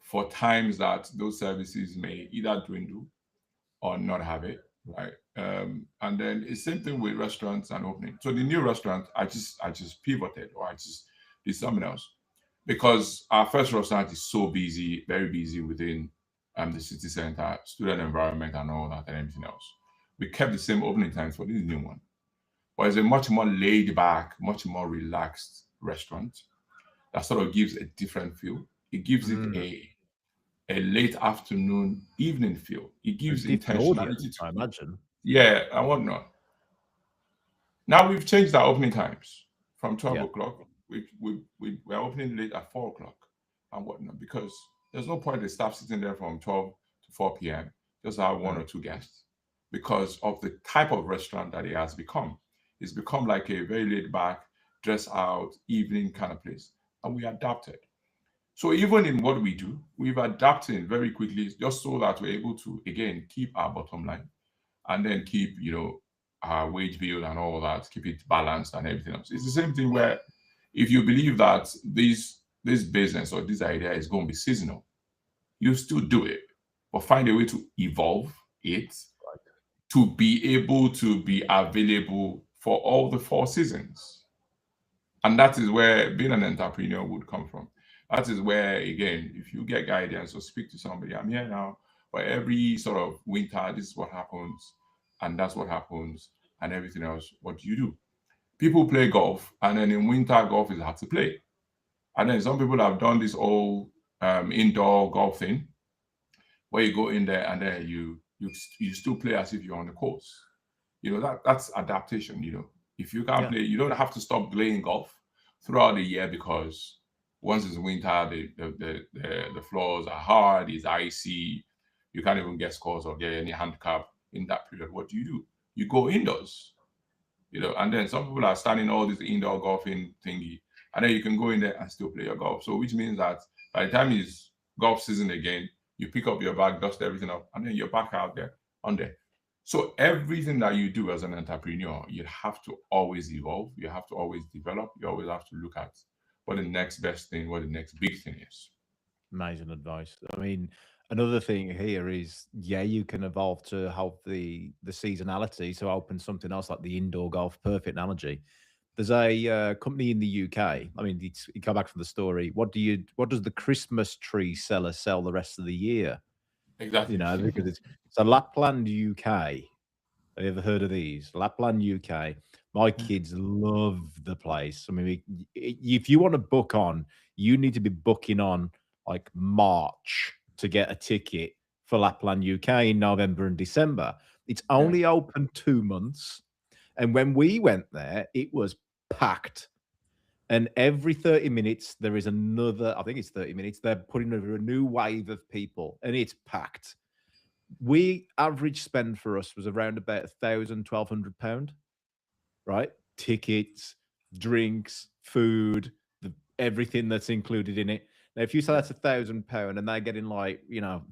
for times that those services may either dwindle or not have it, right? And then it's same thing with restaurants and opening. So the new restaurant, I just pivoted, or I just did something else, because our first restaurant is so busy, very busy within the city center, student environment, and all that, and everything else. We kept the same opening times for this new one, but it's a much more laid back, much more relaxed restaurant that sort of gives a different feel. It gives it Mm. a late afternoon, evening feel. It A gives different audience, intentionality to I it. imagine. Yeah, and whatnot. Now we've changed our opening times from 12 Yeah. o'clock. We're opening late at 4 o'clock and whatnot, because there's no point the staff sitting there from 12 to 4 p.m. just have one or two guests, because of the type of restaurant that it has become. It's become like a very laid back, dress out, evening kind of place. And we adapted. So even in what we do, we've adapted very quickly, just so that we're able to again keep our bottom line, and then keep our wage bill and all that, keep it balanced and everything else. It's the same thing where if you believe that this business or this idea is going to be seasonal, you still do it, but find a way to evolve it to be able to be available for all the 4 seasons. And that is where being an entrepreneur would come from. That is where, again, if you get guidance or speak to somebody, I'm here now, but every sort of winter, this is what happens, and that's what happens, and everything else. What do you do? People play golf, and then in winter, golf is hard to play. And then some people have done this whole indoor golf thing, where you go in there and then you still play as if you're on the course. That's adaptation. If you can't Yeah. play, you don't have to stop playing golf throughout the year, because once it's winter, the floors are hard, it's icy, you can't even get scores or get any handicap in that period. What do? You go indoors, and then some people are starting all this indoor golfing thingy, and then you can go in there and still play your golf. So which means that by the time it's golf season again, you pick up your bag, dust everything up, and then you're back out there on there. So everything that you do as an entrepreneur, you have to always evolve. You have to always develop. You always have to look at what the next best thing, what the next big thing is. Amazing advice. I mean, another thing here is, yeah, you can evolve to help the seasonality. So open something else like the indoor golf. Perfect analogy. There's a company in the UK. I mean, you come back from the story. What does the Christmas tree seller sell the rest of the year? Exactly. Because it's a Lapland UK. Have you ever heard of these? Lapland UK. My kids love the place. I mean, if you want to book on, you need to be booking on like March to get a ticket for Lapland UK in November and December. It's Yeah. only open 2 months. And when we went there, it was packed. And every 30 minutes, there is another, I think it's 30 minutes, they're putting over a new wave of people, and it's packed. Average spend for us was around about £1,000, £1,200, right? Tickets, drinks, food, everything that's included in it. Now, if you say that's £1,000 and they're getting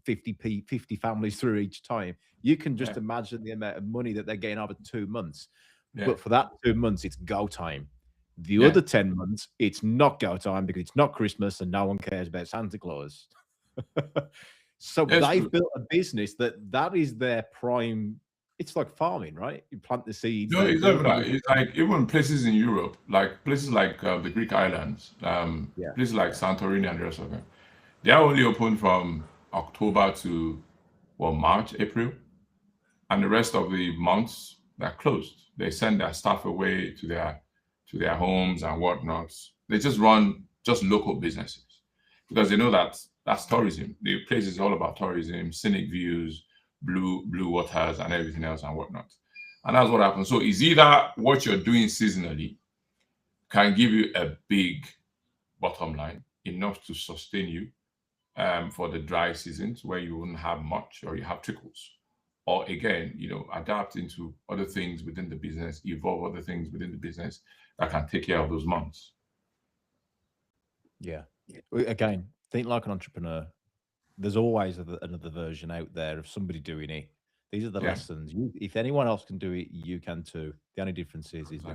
50 families through each time, you can just imagine the amount of money that they're getting over 2 months. Yeah. But for that 2 months, it's go time. The Yeah. other 10 months, it's not go time because it's not Christmas and no one cares about Santa Claus. So That's they've true. built a business that is their prime. It's like farming, right? You plant the seeds. No, They it's not build even that. It's like even places in Europe, like places like the Greek islands, Yeah. places like Santorini and the rest of them. They are only open from October to March, April, and the rest of the months they're closed. They send their staff away to their homes and whatnot. They just run just local businesses because they know that That's tourism. The place is all about tourism, scenic views, blue waters, and everything else and whatnot. And that's what happens. So it's either what you're doing seasonally can give you a big bottom line, enough to sustain you for the dry seasons where you wouldn't have much or you have trickles. Or again, adapt into other things within the business, evolve other things within the business that can take care of those months. Yeah. Again, think like an entrepreneur. There's always another version out there of somebody doing it. These are the Yeah. lessons. If anyone else can do it, you can too. The only difference is